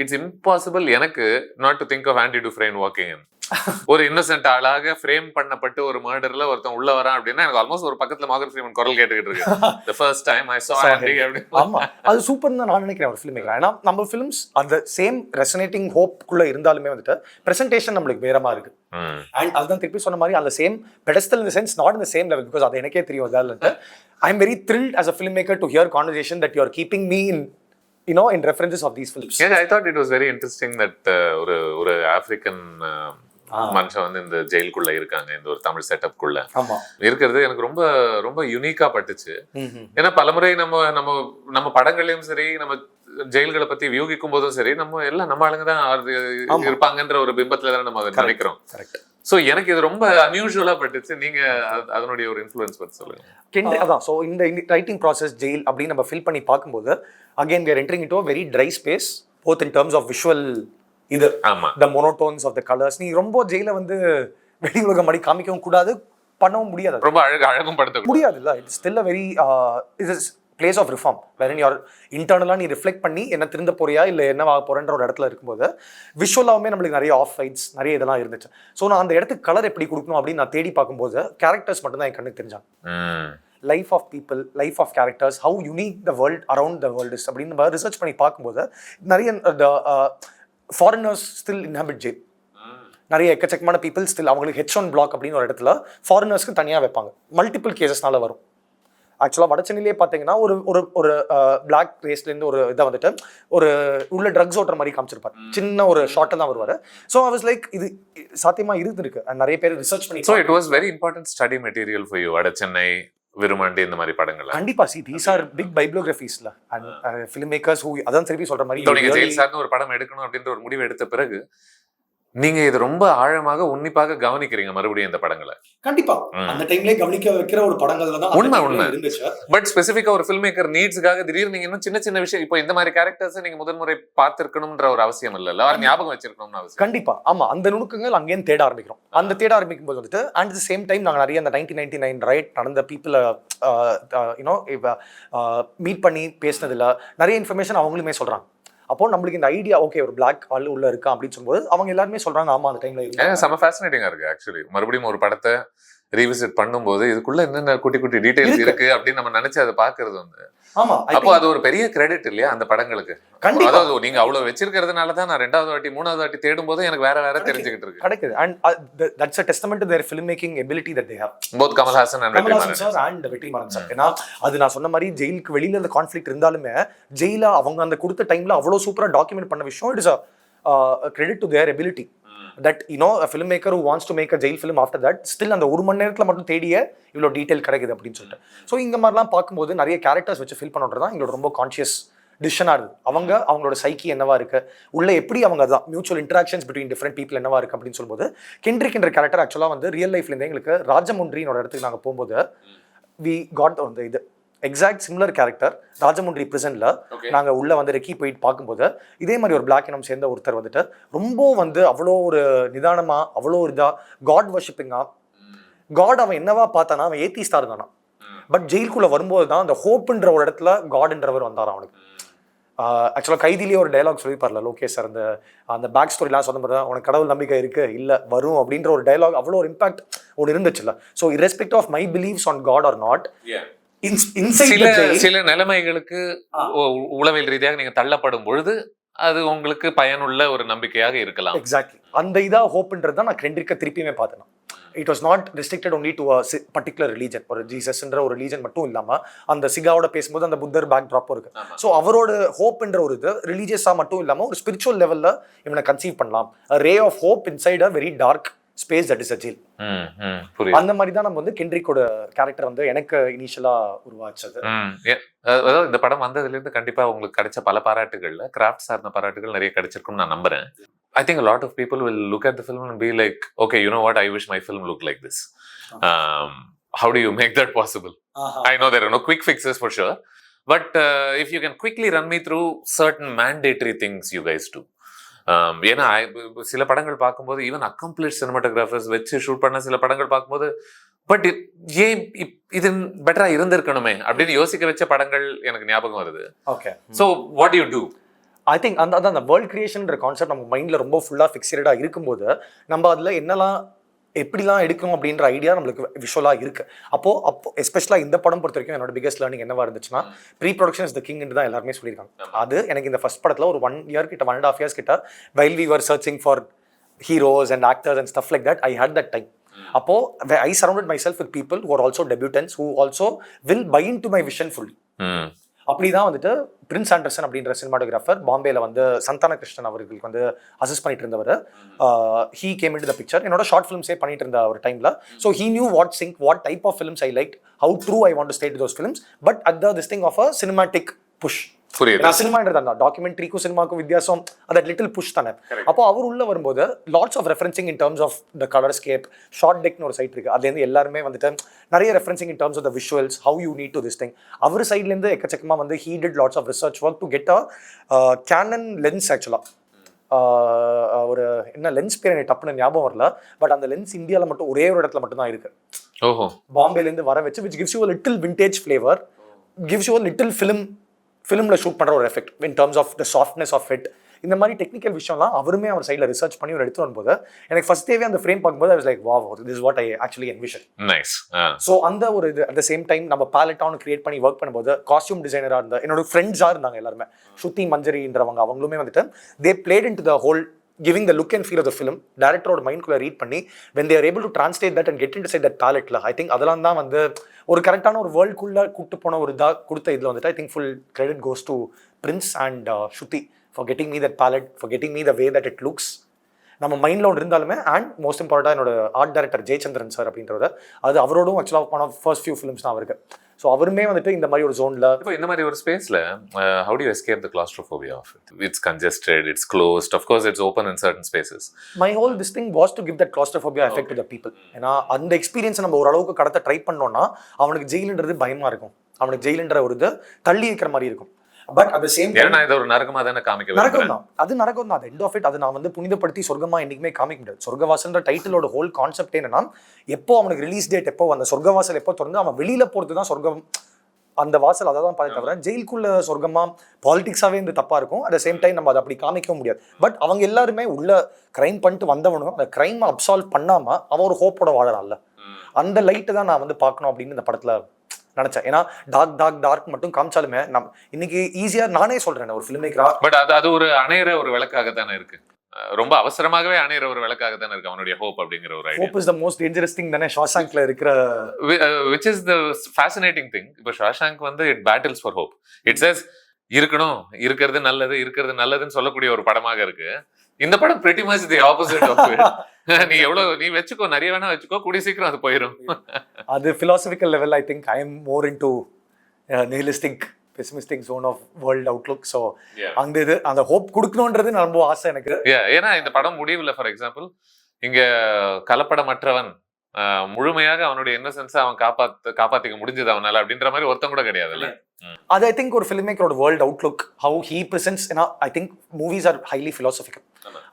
இட்ஸ் இம்பாசிபிள் எனக்கு not to think of Andy Dufresne walking in. ஒரு இன்னசென்ட் ஆளாக ஃப்ரேம் பண்ணப்பட்டு ஒரு மர்டர்ல ஒருத்தன் உள்ள வரான் அப்படின்னா எனக்கு ஆல்மோஸ்ட் ஒரு பக்கத்துல மார்கன் ஃப்ரீமன் குரல் கேட்டுக்கிட்டு இருக்கு. The first time I saw Andy அப்படி. ஆமா, அது சூப்பர்னு தான் நான் நினைக்கிறேன் ஒரு ஃபிலிம் மேக்கர். ஏன்னா நம்ம ஃபிலிம்ஸ் அந்த சேம் ரெசனேட்டிங் ஹோப்குள்ள இருந்தாலுமே வந்துட்டு பிரசன்டேஷன் நம்மளுக்கு வேறமா இருக்கு. அண்ட் அதுதான் திருப்பி சொன்ன மாதிரி அந்த same pedestal in the sense not in the same level because அது எனக்கே தெரியும். அதால I am very thrilled as a filmmaker to hear conversation that you are keeping me in, you know, in references of these films. Yeah, I thought it was very interesting that ஒரு African மனுஷன் வந்து இந்த ஜெயிலுக்குள்ள இருக்காங்க, இந்த ஒரு தமிழ் செட்டப்குள்ள இருக்கிறது எனக்கு ரொம்ப ரொம்ப யூனிக்கா பட்டுச்சு. ஏன்னா பலமுறை நம்ம படங்களையும் சரி நம்ம ஜெயில்களை பத்தி வியூகிக்கும் போதும் சரி நம்ம எல்லாம் நம்ம ஆளுங்க தான் இருப்பாங்கன்ற ஒரு பிம்பத்துல தான் நம்ம அதை நினைக்கிறோம். சோ எனக்கு இது ரொம்ப அன்யூஷுவலா பட்டுச்சு. நீங்க அதனுடைய ஒரு இன்ஃப்ளூயன்ஸ் பத்தி சொல்லுங்க. அதான் சோ இந்த ரைட்டிங் ப்ராசஸ் ஜெயில் அப்படின்னு நம்ம ஃபில் பண்ணி பார்க்கும்போது again we are entering into a very dry space both in terms of visual இது the monotones of the colors. நீ ரொம்ப ஜெயில வந்து வெளி உலகம் மாதிரி காமிக்கவும் கூடாது, பண்ணவும் முடியாது, ரொம்ப அழகும் படுத்த முடியாது இல்லை. It's still a very is place of reform when you're இன்டர்னலாக நீ ரிஃப்ளெக்ட் பண்ணி என்ன திருந்த போறியா இல்லை என்ன ஆக போறேன்ற ஒரு இடத்துல இருக்கும்போது விஷுவலாகவுமே நம்மளுக்கு நிறைய ஆஃப் ஃபைட்ஸ் நிறைய இதெல்லாம் இருந்துச்சு. ஸோ நான் அந்த இடத்துக்கு கலர் எப்படி கொடுக்கணும் அப்படின்னு நான் தேடி பார்க்கும்போது கேரக்டர்ஸ் மட்டும் தான் என் கண்ணுக்கு தெரிஞ்சாங்க. Life of people, life of characters, how unique the world around the world is அப்படின்னு நம்ம ரிசர்ச் பண்ணி பார்க்கும்போது நிறைய ஃபாரினர்ஸ் ஸ்டில் இன்ஹாபிட் ஜெயில். நிறைய எக்கச்சக்கமான பீப்புள் ஸ்டில் அவங்களுக்கு H1 பிளாக் அப்படின்னு ஒரு இடத்துல ஃபாரினர்ஸ்க்கு தனியாக வைப்பாங்க. மல்டிபிள் கேசஸ்னால வரும். ஆக்சுவலாக வடச்சென்னையிலே பார்த்தீங்கன்னா ஒரு ஒரு ஒரு பிளாக் ரேஸ்லேருந்து ஒரு இதை வந்துட்டு ஒரு உள்ள ட்ரக்ஸ் ஓட்டுற மாதிரி காமிச்சிருப்பார். சின்ன ஒரு ஷார்ட்டில் தான் வருவார். ஸோ ஐ வாஸ் லைக் இது சாத்தியமாக இருந்திருக்கு. நிறைய பேர் ரிசர்ச் பண்ணி. So it was very important study material for you. Vadachennai, Virumaandi இந்த மாதிரி படங்கள் கண்டிப்பா. சி தீஸ் ஆர் பிக் பைபியோகிராஃபிஸ்ல அண்ட் ஃபிலிம் மேக்கர்ஸ் ஹூ அதான் திருப்பி சொல்ற மாதிரி நீங்க ஜெயில் சார்ந்து ஒரு படம் எடுக்கணும் அப்படின்ற ஒரு முடிவு எடுத்த பிறகு நீங்க இது ரொம்ப ஆழமாக உன்னிப்பாக கவனிக்கிறீங்க மறுபடியும் இந்த படங்களை. கண்டிப்பா அந்த டைம்லயே கவனிக்க வைக்கிற ஒரு படங்கள்ல தான் உண்மை இருந்துச்சு. பட் ஸ்பெசிஃபிக்கா ஒரு ஃபில்ம் மேக்கர் நீட்ஸ்க்காக திடீர்னு நீங்க இன்னும் சின்ன சின்ன விஷயம் இப்போ இந்த மாதிரி கேரக்டர்ஸ் நீங்க முதல் முறை பார்த்திருக்கணும்ன்ற ஒரு அவசியம் இல்ல, ஞாபகம் வச்சிருக்கணும்னு அவசியம். கண்டிப்பா ஆமா. அந்த நுணுக்கங்கள் அங்கேயும் தேட ஆரம்பிக்கிறோம். அந்த தேட ஆரம்பிக்கும் போது வந்துட்டு அட் தி சேம் டைம் நாங்க நிறைய அந்த 1999 ரைட் நடந்த பீப்புளை யூனோ மீட் பண்ணி பேசினதுல நிறைய இன்ஃபர்மேஷன் அவங்களுமே சொல்றாங்க. அப்போ நம்மளுக்கு இந்த ஐடியா ஓகே ஒரு பிளாக் ஆள் உள்ள இருக்கா அப்படின்னு சொல்லும்போது அவங்க எல்லாருமே சொல்றாங்க ஆமா அந்த டைம்ல இருக்கு. செம ஃபேசினேட்டிங்கா இருக்கு ஆக்சுவலி. மறுபடியும் ஒரு படத்தை ரீவிசிட் பண்ணும்போது இதுக்குள்ள என்னென்ன குட்டி குட்டி டீடைல்ஸ் இருக்கு அப்படின்னு நம்ம நினைச்சு அதை பாக்குறது வந்து ஆமா. அப்போ அது ஒரு பெரிய கிரெடிட் இல்லையா அந்த படங்களுக்கு. அதாவது நீங்க அவ்வளவு வச்சிருக்கிறதுனால தான் நான் 2வது வாட்டி 3வது வாட்டி தேடும் போது எனக்கு வேற வேற தெரிஞ்சுக்கிட்டு இருக்கு கிடைக்குது. And that's a testament to their filmmaking ability that they have. both Kamal Hassan and Vetrimaaran sir. ஏன்னா அது நான் சொன்ன மாதிரி ஜெயிலுக்கு வெளியில அந்த கான்ஃபிளிக்ட் இருந்தாலுமே ஜெயில அவங்க அந்த கொடுத்த டைம்ல அவ்வளவு சூப்பரா டாக்குமெண்ட் பண்ண விஷயம் it is a credit to their ability. That you know a filmmaker who wants to make a jail film after that still அந்த ஒரு மணி நேரத்துல மட்டும் தேடிய இவ்வளோ டீடைல் கிடைக்குது அப்படின்னு சொல்லிட்டு. ஸோ இந்த மாதிரிலாம் பார்க்கும்போது நிறைய கேரக்டர்ஸ் வச்சு ஃபில் பண்ணுறது தான் எங்களோட ரொம்ப கான்ஷியஸ் டிசிஷனாக இருக்குது. அவங்களோட சைக்கி என்னவா இருக்கு, உள்ள எப்படி அவங்க தான் mutual interactions between different people என்னவா இருக்கு அப்படின்னு சொல்லும்போது கென்ட்ரிக் என்ற கேரக்டர் ஆக்சுவலாக வந்து ரியல் லைஃப்லேருந்து எங்களுக்கு ராஜமுன்றினோட இடத்துக்கு நாங்கள் போகும்போது வி காட் அந்த இது எக்ஸாக்ட் சிமிலர் கேரக்டர் ராஜமுன்றி பிரிசன்ல நாங்கள் உள்ள வந்து ரெக்கி போயிட்டு பார்க்கும்போது இதே மாதிரி ஒரு பிளாக் இனம் சேர்ந்த ஒருத்தர் வந்துட்டு ரொம்ப வந்து அவ்வளோ ஒரு நிதானமா அவ்வளோ ஒரு இதா காட் வர்ஷிப்பிங்கா காட் அவன் என்னவா பார்த்தானா அவன் ஏத்திஸ்டா இருந்தானா. பட் ஜெயிலுக்குள்ள வரும்போது தான் அந்த ஹோப்ன்ற ஒரு இடத்துல காட்ன்றவர் வந்தார் அவனுக்கு. ஆக்சுவலாக கைதிலேயே ஒரு டைலாக் சொல்லிப்பார்ல லோகேஷ் சார் அந்த பேக் ஸ்டோரிலாம் சொன்ன மாதிரி தான் உனக்கு கடவுள் நம்பிக்கை இருக்கு இல்லை வரும் அப்படின்ற ஒரு டைலாக் அவ்வளோ ஒரு இம்பாக்ட் ஒன்று இருந்துச்சுல்ல. So irrespective of my beliefs on God or not சில நிலைமைகளுக்கு உளவியல் ரீதியாக நீங்க தள்ளப்படும் பொழுது அது உங்களுக்கு பயனுள்ள ஒரு நம்பிக்கையாக இருக்கலாம். எக்ஸாக்ட்லி அந்த இதா ஹோப்ன்றது தான் நான் கென்ட்ரிக்க திருப்பியுமே பார்த்தேன். It was not restricted only to particular religion. ஒரு ஜீசஸ்ன்ற ஒரு ரிலீஜன் மட்டும் இல்லாம அந்த சிகாவோட பேசும்போது அந்த புத்தர் பேக் ட்ராப்பும் இருக்கு. ஸோ அவரோட ஹோப்ன்ற ஒரு இது ரிலீஜியஸா மட்டும் இல்லாம ஒரு ஸ்பிரிச்சுவல் லெவல்ல இவனை கன்சீவ் பண்ணலாம். Ray of hope inside a very dark space that is a jail. அந்த மாதிரி தான் நம்ம வந்து கென்ட்ரிக்கோட கேரக்டர் வந்து எனக்கு இனிஷியலா உருவாச்சது. அதாவது இந்த படம் வந்ததுல இருந்து கண்டிப்பா உங்களுக்கு கிடைச்ச பல பாராட்டுகள்ல கிராஃப்ட் சார்ந்த பாராட்டுகள் நிறைய கிடைச்சிருக்கும்னு நான் நம்புறேன். I think a lot of people will look at the film and be like, okay, you know what, I wish my film looked like this. How do you make that possible? I know there are no quick fixes for sure, but if you can quickly run me through certain mandatory things you guys do. ஏன்னா சில படங்கள் பார்க்கும்போது even accomplish cinematographers வச்சு shoot பண்ண சில படங்கள் பார்க்கும்போது but ஏன் இது பெட்டரா இருந்திருக்கணுமே அப்படின்னு யோசிக்க வச்ச படங்கள் எனக்கு ஞாபகம் வருது. Okay, so what you do? I think அந்த வேர்ல்ட் கிரியேஷன்ற கான்செப்ட் நம்ம மைண்டில் ரொம்ப ஃபுல்லாக ஃபிக்ஸடாக இருக்கும்போது நம்ம அதில் என்னெல்லாம் எப்படிலாம் எடுக்கணும் அப்படின்ற ஐடியா நம்மளுக்கு விஷுவலாக இருக்குது. அப்போ எஸ்பெஷலாக இந்த படம் பொறுத்த வரைக்கும் என்னோட பிகஸ்ட் லேர்னிங் என்னவா இருந்துச்சுன்னா ப்ரீ ப்ரொடக்ஷன் இஸ் த கிங்னு தான் எல்லாருமே சொல்லியிருக்காங்க. அது எனக்கு இந்த ஃபர்ஸ்ட் படத்தில் ஒரு 1 year கிட்ட 1.5 years கிட்ட while we were searching for heroes and actors and stuff like that, I had that time. அப்போ I surrounded myself with people who are also debutants who also will buy into my vision fully. அப்படிதான் வந்துட்டு Prince Anderson அப்படின்ற cinematographer பாம்பேல வந்து சந்தான கிருஷ்ணன் அவர்களுக்கு வந்து assist பண்ணிட்டு இருந்தவர். He came in to the picture. என்னோட ஷார்ட் ஃபிலிம்ஸே பண்ணிட்டு இருந்த ஒரு டைம்ல. So he knew what type of films I like, how true I want to stay to those films, but at this thing of a cinematic push. சினிமான்றது அந்த டாக்குமெண்ட்ரிக்கும் சினிமாக்கும் வித்தியாசம் அந்த லிட்டில் புஷ் தானே. அப்போ அவர் உள்ள வரும்போது lots of referencing in terms of the colour scape. Short டெக்னு ஒரு சைட் இருக்கு, அதுலேருந்து எல்லாருமே வந்துட்டு நிறைய referencing in terms of the visuals, how you need to this thing. அவர் சைட்லேருந்து எக்கச்சக்கமாக வந்து he did lots of research work to get a Canon lens. ஆக்சுவலாக ஒரு என்ன லென்ஸ் பேர் எனக்கு டப்புன்னு ஞாபகம் வரல, பட் அந்த லென்ஸ் இந்தியாவில் மட்டும் ஒரே ஒரு இடத்துல மட்டும் தான் இருக்கு. ஓஹோ. பாம்பேலேருந்து வர வச்சு which gives you a little vintage flavor, gives you a little ஃபிலிமில் ஷூட் பண்ணுற ஒரு effect in terms of the softness of it. இந்த மாதிரி டெக்னிக்கல் விஷயம்லாம் அவருமே அவர் சைடில் ரிசர்ச் பண்ணி ஒரு எடுத்து வரும்போது எனக்கு ஃபர்ஸ்ட் டேவே அந்த ஃப்ரேம் பார்க்கும்போது I was like wow, this is what I actually envisioned. Nice. So அந்த ஒரு இது அட் த சேம் டைம் நம்ம பேலட்டான கிரியேட் பண்ணி ஒர்க் பண்ணும்போது காஸ்டியூம் டிசைனராக இருந்த என்னோட ஃப்ரெண்ட்ஸாக இருந்தாங்க எல்லாருமே. ஸ்ருதி மஞ்சரின்றவங்க அவங்களுமே வந்துட்டு they played in to the whole giving the look and feel of the film. டேரக்டரோட மைண்ட்குள்ளே ரீட் பண்ணி when they are able to translate that and get into that palette, I think அதெல்லாம் தான் வந்து ஒரு கரெக்டான ஒரு வேர்ல்டுக்குள்ளே கூப்பிட்டு போன ஒரு இதாக கொடுத்த இதில் வந்துட்டு I think full credit goes to Prince and Shruti for getting me that palette, for getting me the way that it looks. நம்ம மைண்டில் ஒன்று இருந்தாலுமே அண்ட் மோஸ்ட் இம்பார்ட்டண்டாக என்னோட ஆர்ட் டைரக்டர் ஜெயச்சந்திரன் சார் அப்படின்றத அது அவரோடும் ஆக்சுவலாக one of first few films தான் அவருக்கு. ஸோ அவருமே வந்துட்டு இந்த மாதிரி ஒரு ஜோனில் இப்போ இந்த மாதிரி ஒரு ஸ்பேஸில் how do you escape the claustrophobia of it? It's congested, it's closed, of course it's open in certain spaces. My whole this thing was to give that claustrophobia effect to the people. ஏன்னா அந்த எக்ஸ்பீரியன்ஸை நம்ம ஓரளவுக்கு கடத்த try பண்ணோம்னா அவனுக்கு ஜெயிலுன்றது பயமாக இருக்கும், அவனுக்கு ஜெயிலுன்ற ஒரு இது தள்ளி வைக்கிற மாதிரி இருக்கும். But at the same time நான் இதை ஒரு நரகமா தானே காமிக்க நரகம் தான், அது நரகம் தான். எண்ட் ஆஃப் இட் அது நான் வந்து புனிதப்படுத்தி சொர்க்கமா என்னைக்குமே காமிக்க முடியாது. சொர்க்கவாசல்ன்ற டைட்டிலோட ஹோல் கான்செப்ட் என்னன்னா எப்போ அவனுக்கு ரிலீஸ் டேட் எப்போ அந்த சொர்க்கவாசல் எப்போ திறந்து அவன் வெளியில போறது தான் சொர்க்கம். அந்த வாசல் அதை தான் பார்த்து தவிர ஜெயிலுக்குள்ள சொர்க்கமா பாலிடிக்ஸாவே இந்த தப்பா இருக்கும். அட் த சேம் டைம் நம்ம அதை அப்படி காமிக்க முடியாது. பட் அவங்க எல்லாருமே உள்ள கிரைம் பண்ணிட்டு வந்தவனும் அந்த கிரைம் அப்சால்வ் பண்ணாம அவன் ஒரு ஹோப்போட வாழறான்ல, அந்த லைட்டு தான் நான் வந்து பார்க்கணும் அப்படின்னு இந்த படத்துல நினைச்சேன். ஏன்னா டார்க் மட்டும் காமிச்சாலுமே நம்ம இன்னைக்கு ஈஸியா நானே சொல்றேன் ஒரு ஃபிலிம் மேக்கரா, பட் அது ஒரு அணையிற ஒரு விளக்காக தானே இருக்கு, ரொம்ப அவசரமாகவே அணையிற ஒரு விளக்காக தானே இருக்கு அவனுடைய ஹோப் அப்படிங்கிற ஒரு idea. Hope is the most dangerous thing தானே ஷாஷாங்க்ல இருக்கிற which is the fascinating thing. இப்போ ஷாஷாங்க் வந்து it battles for hope. It says இருக்கணும், இருக்கிறது நல்லதுன்னு சொல்லக்கூடிய ஒரு படமாக இருக்கு. இந்த படம் pretty much the opposite of it. நீ வச்சுக்கோ, நிறைய வேணா வச்சுக்கோ, கூடிய சீக்கிரம் அது போயிடும். அது philosophical level. I think I am more into nihilistic pessimistic zone of world outlook. So அந்த இது அந்த ஹோப் கொடுக்கணும்ன்றது ரொம்ப ஆசை எனக்கு. ஏன்னா இந்த படம் முடிவுல ஃபார் எக்ஸாம்பிள் இங்க கலப்படமற்றவன் முழுமையாக அவனுடைய இன்னசென்ஸை அவன் காப்பாத்திக்க முடிஞ்சது அவனால அப்படின்ற மாதிரி ஒருத்தன் கூட கிடையாதுல்ல. அது ஐ திங்க் ஒரு ஃபிலிம் மேக்கரோட world outlook how he presents. ஏன்னா I think movies are highly philosophical.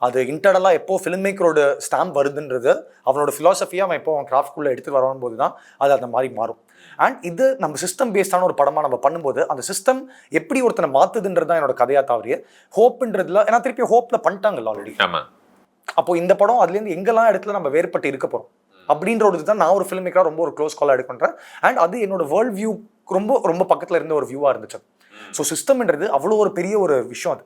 அது இன்டர்னலாக எப்போ ஃபிலிம் மேக்கரோட ஸ்டாம்ப் வருதுன்றது அவனோட ஃபிலாசபியாக அவன் எப்போ அவன் கிராஃப்ட்குள்ளே எடுத்துட்டு வரும் போது தான் அது அந்த மாதிரி மாறும். அண்ட் இது நம்ம சிஸ்டம் பேஸ்டான ஒரு படமாக நம்ம பண்ணும்போது அந்த சிஸ்டம் எப்படி ஒருத்தனை மாற்றுதுன்றது தான் என்னோட கதையாக தவறிய ஹோப்ன்றதுல. ஏன்னா திருப்பி ஹோப்பில் பண்ணிட்டாங்கல்ல ஆல்ரெடி. அப்போ இந்த படம் அதுலேருந்து எங்கெல்லாம் இடத்துல நம்ம வேறுபட்டு இருக்க போகிறோம் அப்படின்ற ஒரு இதுதான் நான் ஒரு ஃபிலிம் மேக்கராக ரொம்ப ஒரு க்ளோஸ் காலாக எடுக்கிறேன். அண்ட் அது என்னோட வேர்ல்ட் வியூ ரொம்ப ரொம்ப பக்கத்தில் இருந்த ஒரு வியூவாக இருந்துச்சு. ஸோ சிஸ்டம்ன்றது அவ்வளோ ஒரு பெரிய ஒரு விஷயம்.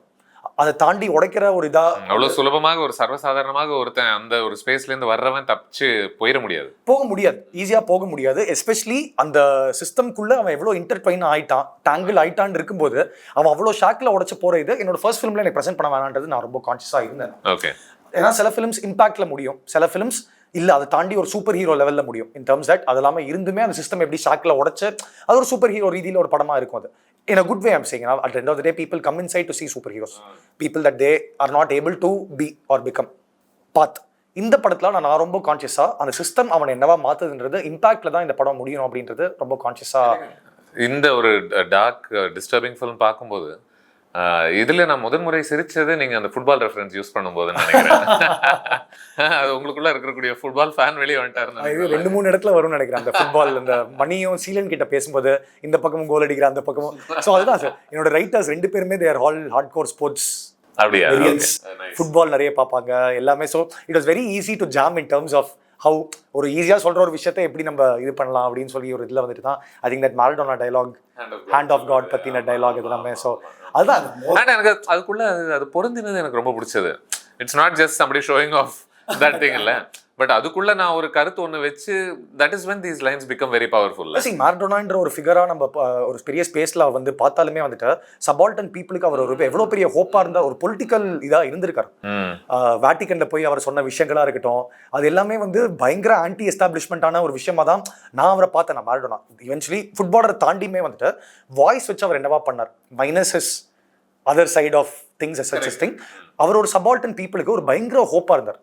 அதை தாண்டி உடைக்கிற ஒரு இதா அவ்வளோ சுலபமாக ஒரு சர்வசாதாரணமாக ஒருத்தன் அந்த ஒரு ஸ்பேஸ்லேருந்து வர்றவன் தப்பிச்சு போக முடியாது, ஈஸியாக போக முடியாது. எஸ்பெஷலி அந்த சிஸ்டம்குள்ளே அவன் எவ்வளோ இன்டர்ட்வைன் ஆயிட்டான், டேங்கிள் ஆயிட்டான்னு இருக்கும்போது அவன் அவ்வளோ ஷாக்கில் உடச்சு போகிற இது என்னோட ஃபர்ஸ்ட் ஃபிலிமில் எனக்கு ப்ரெசென்ட் பண்ண வேணான்றது நான் ரொம்ப கான்ஷியஸாக இருந்தேன். ஓகே. ஏன்னா சில ஃபிலிம்ஸ் இம்பாக்டில் முடியும், சில ஃபிலிம்ஸ் இல்லை அதை தாண்டி ஒரு சூப்பர் ஹீரோ லெவலில் முடியும். இன் டர்ம்ஸ் தட் அது இல்லாமல் இருந்துமே அந்த சிஸ்டம் எப்படி ஷாக்கில் உடச்சு அது ஒரு சூப்பர் ஹீரோ ரீதியில் ஒரு படமாக இருக்கும். அது in a good way I'm saying. At the end of the day people come inside to see superheroes, people that they are not able to be or become path. இந்த படத்துல நான் ரொம்ப கான்ஷியஸா அந்த சிஸ்டம் அவனை என்னவா மாத்துதுன்றது இம்பாக்ட்ல தான் இந்த படம் முடியும் அப்படின்றது ரொம்ப கான்ஷியஸா. இந்த ஒரு டார்க் டிஸ்டர்பிங் ஃபிலிம் பார்க்கும்போது இதுல நான் முதன்முறை சிரிச்சது நீங்க அந்த ஃபுட்பால் ரெஃபரன்ஸ் யூஸ் பண்ணும்போது நினைக்கிறேன். அது உங்களுக்குள்ள இருக்கக்கூடிய ஃபுட்பால் ஃபேன் வெளியே வந்துட்டாரு. இது 2-3 இடத்துல வரும்னு நினைக்கிறேன். அந்த ஃபுட்பால் இந்த மணியும் சீலன் கிட்ட பேசும்போது இந்த பக்கமும் கோல் அடிக்கிற அந்த பக்கமும். ஸோ அதுதான் சார் என்னோட ரைட்டர்ஸ் 2 பேருமே they're all hardcore sports. அப்படியா? ஃபுட்பால் நிறைய பார்ப்பாங்க எல்லாமே. So it was very easy to jam in terms of how ஒரு ஈஸியாக சொல்கிற ஒரு விஷயத்தை எப்படி நம்ம இது பண்ணலாம் அப்படின்னு சொல்லி ஒரு இதில் வந்துட்டு தான் I think that Maradona dialogue, hand of God பற்றின டைலாக் இது எல்லாமே. ஸோ அதுதான் எனக்கு அதுக்குள்ள அது பொருந்தினது எனக்கு ரொம்ப பிடிச்சது. It's not just somebody showing of that thing இல்ல, பட் அதுக்குள்ள நான் ஒரு கருத்து ஒன்று வச்சு that is when these lines become very powerful. மாரடோனான்ற ஒரு ஃபிகரா நம்ம ஒரு பெரிய ஸ்பேஸ்ல வந்து பார்த்தாலுமே வந்துட்டு சபால்டன் பீப்புளுக்கு அவர் ஒரு எவ்வளவு பெரிய ஹோப்பா இருந்தா ஒரு பொலிட்டிக்கல் இதா இருந்திருக்காரு. வேட்டிகன்ல போய் அவர் சொன்ன விஷயங்களா இருக்கட்டும் அது எல்லாமே வந்து பயங்கர ஆன்டி எஸ்டாப்ளிஷ்மெண்டான ஒரு விஷயமா தான் நான் அவரை பார்த்தேன். நான் மாரடோனா இவென்ச்சுவலி ஃபுட்பாலரை தாண்டியுமே வந்துட்டு வாய்ஸ் வச்சு அவர் என்னவா பண்ணார், minus his other side of things such as thing. அவர் ஒரு சபால்டன் பீப்புளுக்கு ஒரு பயங்கர ஹோப்பா இருந்தார்.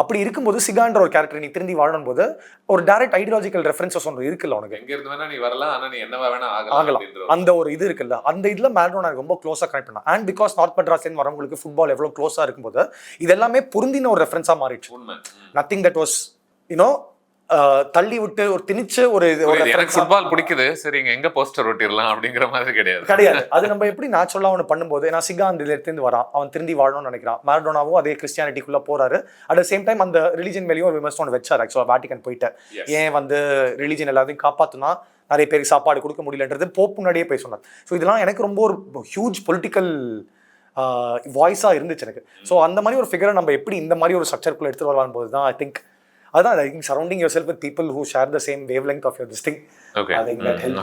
அப்படி இருக்கும்போது சிகான்ற ஒரு கேரக்டர் நீ திரும்பி வாழும் போது ஒரு டைரக்ட் ஐடியாலஜிக்கல் ரெஃபரன்சஸ் ஒன்று இருக்குல்ல உனக்கு, எங்க இருந்து வேணா நீ வரலாம் ஆனா நீ என்னவா வேணா ஆகலாம் அந்த ஒரு இது இருக்குல்ல. அந்த இதுல மாரடோனா ரொம்ப க்ளோஸா கனெக்ட் பண்ணா. அண்ட் பிகாஸ் நார்த் மெட்ராஸ்ல வரவங்களுக்கு ஃபுட்பால் எவ்வளவு க்ளோஸா இருக்கும்போது இதெல்லாமே பொருந்தின ஒரு ரெஃபரன்ஸா மாறிடுச்சு. நத்திங் தட் வாஸ் யூனோ தள்ளி விட்டு ஒரு திணிச்சு ஒரு எனக்கு ஃபுட்பால் பிடிக்குது, சரி எங்க போஸ்டர் ஒட்டிடலாம் அப்படிங்கிற மாதிரி கிடையாது. அது நம்ம எப்படி நேச்சுரலா அவனை பண்ணும்போது, நான் சிகான் இருந்து வரான், அவன் திரும்பி வாழணும்னு நினைக்கிறான். மாரடோனாவும் அதே கிறிஸ்டியானிட்டிக்குள்ள போறாரு. அட் த சேம் டைம் அந்த ரிலிஜன் மேலேயும் ஒரு விமர்சனம் வச்சார். ஆக்சுவலா வேட்டிகன் போயிட்டு ஏன் வந்து ரிலிஜன் எல்லாத்தையும் காப்பாத்துனா நிறைய பேருக்கு சாப்பாடு கொடுக்க முடியலன்றது போப் முன்னாடியே போய் சொன்னார். ஸோ இதெல்லாம் எனக்கு ரொம்ப ஒரு ஹியூஜ் பொலிட்டிக்கல் வாய்ஸாக இருந்துச்சு எனக்கு. ஸோ அந்த மாதிரி ஒரு ஃபிகரை நம்ம எப்படி இந்த மாதிரி ஒரு ஸ்ட்ரக்சருக்குள்ள எடுத்துட்டு வரலாம் போது தான் ஐ திங்க் அதான் I think surrounding yourself with people who share the same wavelength of your this thing. Okay.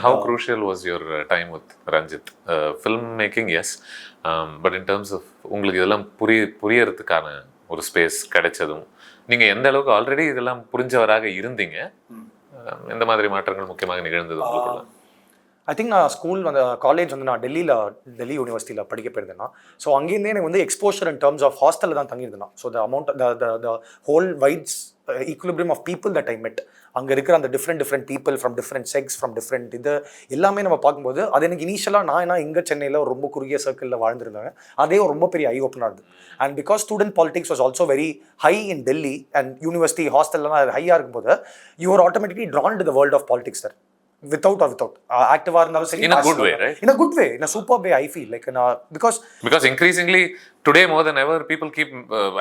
How crucial was your time with Ranjith? Filmmaking, yes. But in terms of உங்களுக்கு இதெல்லாம் புரியறதுக்கான ஒரு space கிடைச்சதும், நீங்கள் எந்த அளவுக்கு already இதெல்லாம் புரிஞ்சவராக இருந்தீங்க, எந்த மாதிரி மாற்றங்கள் முக்கியமாக நிகழ்ந்தது உங்களுக்குள்ள? ஐ திங்க் நான் ஸ்கூல் வந்து காலேஜ் வந்து நான் டெல்லி யூனிவர்சிட்டியில் படிக்க போயிருந்தேன்னா, ஸோ அங்கேருந்தே எனக்கு வந்து எக்ஸ்போஷர் இன் டர்ம்ஸ் ஆஃப் ஹாஸ்டலில் தான் தங்கியிருந்தேன். So the amount the whole whites equilibrium of people that I met, அங்கே இருக்கிற அந்த different people from different sex from different இது எல்லாமே நம்ம பார்க்கும்போது அது எனக்கு இனிஷியலாக நான் இங்கே சென்னையில் ஒரு ரொம்ப குறுகிய சர்க்கிளில் வாழ்ந்துருந்தாங்க. அதே ஒரு ரொம்ப பெரிய ஐ ஓப்பனாக இருந்தது. And because student politics was also very high in Delhi and university ஹாஸ்டல்லாம் அது ஹையாக இருக்கும்போது you are automatically drawn to the world of politics sir. Without active இருந்தாலும் சரி, in a good way, right? In a good way, in a superb way, I feel like because increasingly today more than ever people keep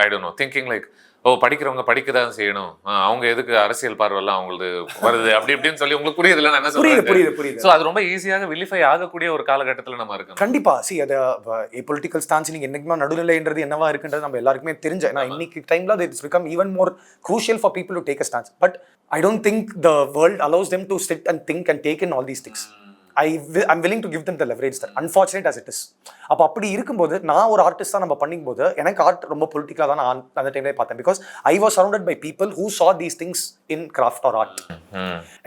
I don't know thinking like, ஓ படிக்கிறவங்க படிக்க தான் செய்யணும், அவங்க எதுக்கு அரசியல் பார்வைலாம் அவங்களுக்கு வருது அப்படி இப்படின்னு சொல்லி உங்களுக்கு புரியுதுல நான் என்ன சொல்றேன்? புரியுது. ஸோ அது ரொம்ப ஈஸியாக விலிஃபை ஆகக்கூடிய ஒரு காலகட்டத்தில் நம்ம இருக்கோம். கண்டிப்பா. சி அது பொலிட்டிக்கல் ஸ்டான்ஸ் நீங்க என்னைக்குமே நடுநிலைன்றது என்னவா இருக்குன்றது நம்ம எல்லாருக்குமே தெரிஞ்ச. ஏன்னா இன்னைக்கு டைம்ல it's become even more crucial for people to take a stance. But I don't think the world allows them to sit and think and take in all these things. I'm willing to give them the leverage that unfortunate as it is. அப்போ அப்படி இருக்கும்போது நான் ஒரு ஆர்டிஸ்டாக நம்ம பண்ணும்போது எனக்கு art ரொம்ப பொலிட்டிக்கலாக தான் நான் அந்த டைம்லேயே பார்த்தேன். Because I was surrounded by people who saw these things in craft or art.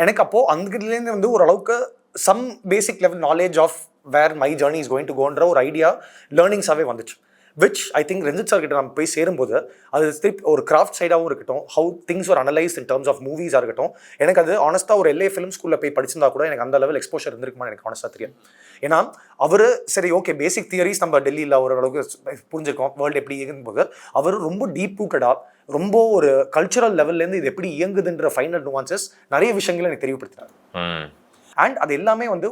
எனக்கு அப்போ அங்கிலேருந்து வந்து ஓரளவுக்கு some basic level knowledge of where my journey is going to கோன்ற ஒரு ஐடியா லேர்னிங்ஸாகவே வந்துச்சு. Which I think Ranjith sir கிட்ட நம்ம போய் சேரும்போது அது திருப்பி ஒரு கிராஃப்ட் சைடாகவும் இருக்கட்டும், ஹவு திங்ஸ் ஒரு அனலைஸ் இன் டர்ம்ஸ் ஆஃப் மூவிஸாக இருக்கட்டும், எனக்கு அது ஆனஸ்ட்டாக ஒரு LA ஃபிலிம் ஸ்கூலில் போய் படிச்சிருந்தா கூட எனக்கு அந்த லெவல் எக்ஸ்போஷர் இருந்திருக்குமா எனக்கு ஆனஸ்ட்டாக தெரியும். ஏன்னா அவர் சரி ஓகே பேசிக் தியரிஸ் நம்ம டெல்லியில் ஓரளவுக்கு புரிஞ்சிருக்கோம் வேர்ல்டு எப்படி இயங்கும்போது, அவர் ரொம்ப டீப் ரூட்டடாக ரொம்ப ஒரு கல்ச்சுரல் லெவல்லேருந்து இது எப்படி இயங்குதுன்ற ஃபைனல் நுவான்சஸ் நிறைய விஷயங்களை எனக்கு தெரியப்படுத்துறாரு. அண்ட் அது எல்லாமே வந்து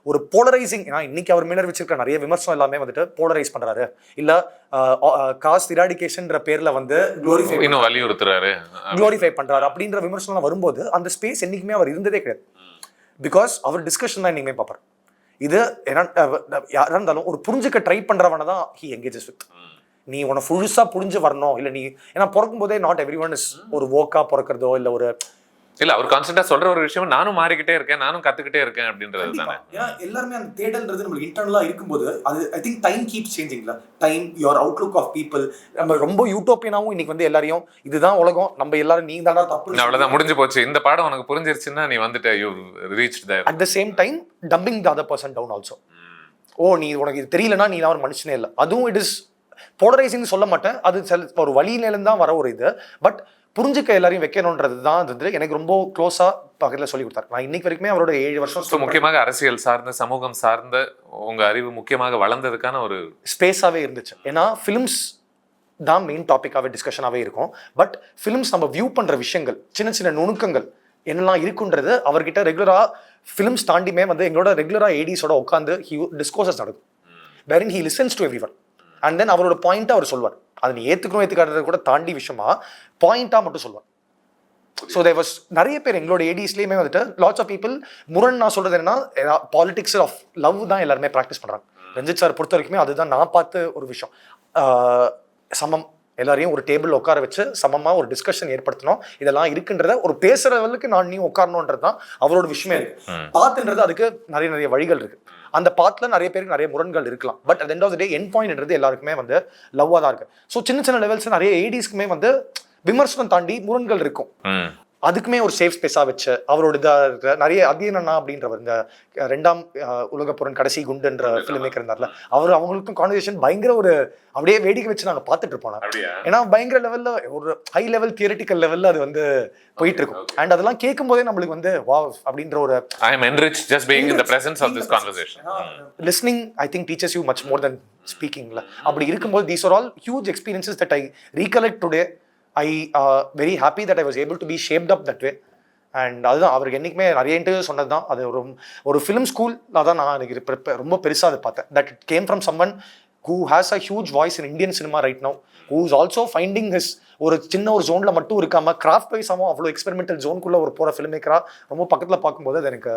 ஒரு போலரைசிங். ஏன்னா இன்னைக்கு அவர் மேலே வச்சிருக்க நிறைய விமர்சனம் எல்லாமே வந்துட்டு போலரைஸ் பண்றாரு, இல்ல காஸ்ட் இராடிகேஷன்ற பேர்ல வந்து குளோரிஃபை பண்றாரு அப்படின்ற விமர்சனம் வரும்போது அந்த ஸ்பேஸ் என்னைக்குமே அவர் இருந்ததே கிடையாது. பிகாஸ் அவர் டிஸ்கஷன் தான் இன்னைக்குமே பார்ப்பார். இது யாரா இருந்தாலும் ஒரு புரிஞ்சுக்க ட்ரை பண்றவனை தான் ஹி என்கேஜஸ் வித். நீ உன ஃபுல்ஸா புரிஞ்சு வரணும், இல்லை நீ ஏன்னா பிறக்கும் போதே நாட் எவ்ரி ஒன் இஸ் ஒரு வோக்கா பிறக்கிறதோ இல்லை ஒரு இல்ல அவர் கான்ஸ்டன்டா சொல்ற ஒரு விஷயம் நானும் மாறிக்கிட்டே இருக்கேன், நானும் கத்துக்கிட்டே இருக்கேன் அப்படின்றது தானே. ஏன்னா எல்லாருமே அந்த தேடல்ன்றது நம்மளுக்கு இன்டர்னலா இருக்கும்போது அது ஐ திங்க் டைம் கீப்ஸ் சேஞ்சிங்ல. Time, your outlook of people. நம்ம ரொம்ப யூட்டோப்பியனாவும் இன்னைக்கு வந்து எல்லாரையும் இதுதான் உலகம், நம்ம எல்லாரும் நீங்க தானா தப்பு, அவ்வளவுதான் முடிஞ்சு போச்சு, இந்த பாடம் உனக்கு புரிஞ்சிருச்சுன்னா நீ வந்துட்டு you reached there. At the same time dumping the other person down also. ஓ நீ உனக்கு இது தெரியலனா நீ ஒரு மனுஷனே இல்லை. அதுவும் இட் இஸ் போலரைசிங் சொல்ல மாட்டேன், அது ஒரு வழியிலேருந்து தான் வர ஒரு இது. பட் புரிஞ்சுக்க எல்லாரையும் வைக்கணுன்றது தான் வந்து எனக்கு ரொம்ப க்ளோஸா பக்கத்தில் சொல்லி கொடுத்தாரு. நான் இன்னைக்கு வரைக்குமே அவரோட 7 வருஷம் முக்கியமாக அரசியல் சார்ந்த சமூகம் சார்ந்த உங்க அறிவு முக்கியமாக வளர்ந்ததுக்கான ஒரு ஸ்பேஸாவே இருந்துச்சு. ஏன்னா ஃபிலிம்ஸ் தான் மெயின் டாபிக்காகவே டிஸ்கஷனாகவே இருக்கும். பட் ஃபிலிம்ஸ் நம்ம வியூ பண்ற விஷயங்கள் சின்ன சின்ன நுணுக்கங்கள் என்னெல்லாம் இருக்குன்றது அவர்கிட்ட ரெகுலரா ஃபிலிம்ஸ் தாண்டியுமே வந்து எங்களோட ரெகுலரா ஏடிஸோட உட்காந்து டிஸ்கோர்சஸ் நடக்கும். Wherein he listens to every one and then அவரோட பாயிண்ட்டை அவர் சொல்வார். அது நீ ஏற்றுக்காததை கூட தாண்டி விஷயமா பாயிண்டாக மட்டும் சொல்லுவார். ஸோ தேர் வாஸ் நிறைய பேர் எங்களோட ஏடிஸ்லேயுமே வந்துட்டு லாட்ஸ் ஆஃப் பீப்புள் முரண் நான் சொல்கிறது என்னன்னா பாலிடிக்ஸ் ஆஃப் லவ் தான் எல்லாருமே ப்ராக்டிஸ் பண்ணுறாங்க. ரஞ்சித் சார் பொறுத்த வரைக்குமே அதுதான் நான் பார்த்த ஒரு விஷயம். சமம், எல்லாரையும் ஒரு டேபிள் உட்கார வச்சு சமமாக ஒரு டிஸ்கஷன் ஏற்படுத்தணும், இதெல்லாம் இருக்குன்றத ஒரு பேசுகிற லெவலுக்கு நான் நீ உட்காரணுன்றது தான் அவரோட விஷயமே இருக்கு. பார்த்துன்றது அதுக்கு நிறைய வழிகள் இருக்கு. அந்த பாத்தில் நிறைய பேருக்கு நிறைய முரண்கள் இருக்கலாம். But at end of the day end பாயிண்ட்ன்றது எல்லாருக்குமே வந்து லவ்வாக தான் இருக்கு. ஸோ சின்ன லெவல்ஸ் நிறைய ஏடிஸ்க்குமே வந்து விமர்சனம் தாண்டி முரண்கள் இருக்கும். அதுக்குமே ஒரு சேஃப் ஸ்பேஸாக வச்சு அவரோட இதாக இருக்கிற நிறைய அத்தியனா அப்படின்றவர் இந்த 2ஆம் உலகப் போரின் கடைசி குண்டுன்ற ஃபிலிம் மேக்கர் இருந்தார்ல, அவங்களுக்கும் கான்வர்சேஷன் பயங்கர ஒரு அப்படியே வேடிக்கை வச்சு நாங்கள் பார்த்துட்டு இருப்போம். ஏன்னா பயங்கர லெவலில் ஒரு ஹை லெவல் தியரிட்டிக்கல் லெவலில் அது வந்து போயிட்டு இருக்கும். அண்ட் அதெல்லாம் கேட்கும் போதே நம்மளுக்கு வந்து வாவ் அப்படின்ற ஒரு I am enriched just being in the presence of this conversation. Listening I think teaches you much more than speaking. அப்படி இருக்கும்போது these are all huge experiences that I recollect today. I very happy that I was able to be shaped up that way. And அதுதான் அவருக்கு என்றைக்குமே நிறைய interview சொன்னது தான். அது ஒரு ஃபிலிம் ஸ்கூலில் தான் நான் எனக்கு ரொம்ப பெருசாக அதை பார்த்தேன். That it came from someone who has a huge voice in Indian cinema right now, who is also finding his ஒரு சின்ன ஒரு ஜோனில் மட்டும் இருக்காமல் கிராஃப்ட் வைஸாகவும் அவ்வளோ எக்ஸ்பெரிமெண்டல் ஜோனுக்குள்ளே ஒரு போகிற ஃபிலிம் மேக்கராக ரொம்ப பக்கத்தில் பார்க்கும்போது அது எனக்கு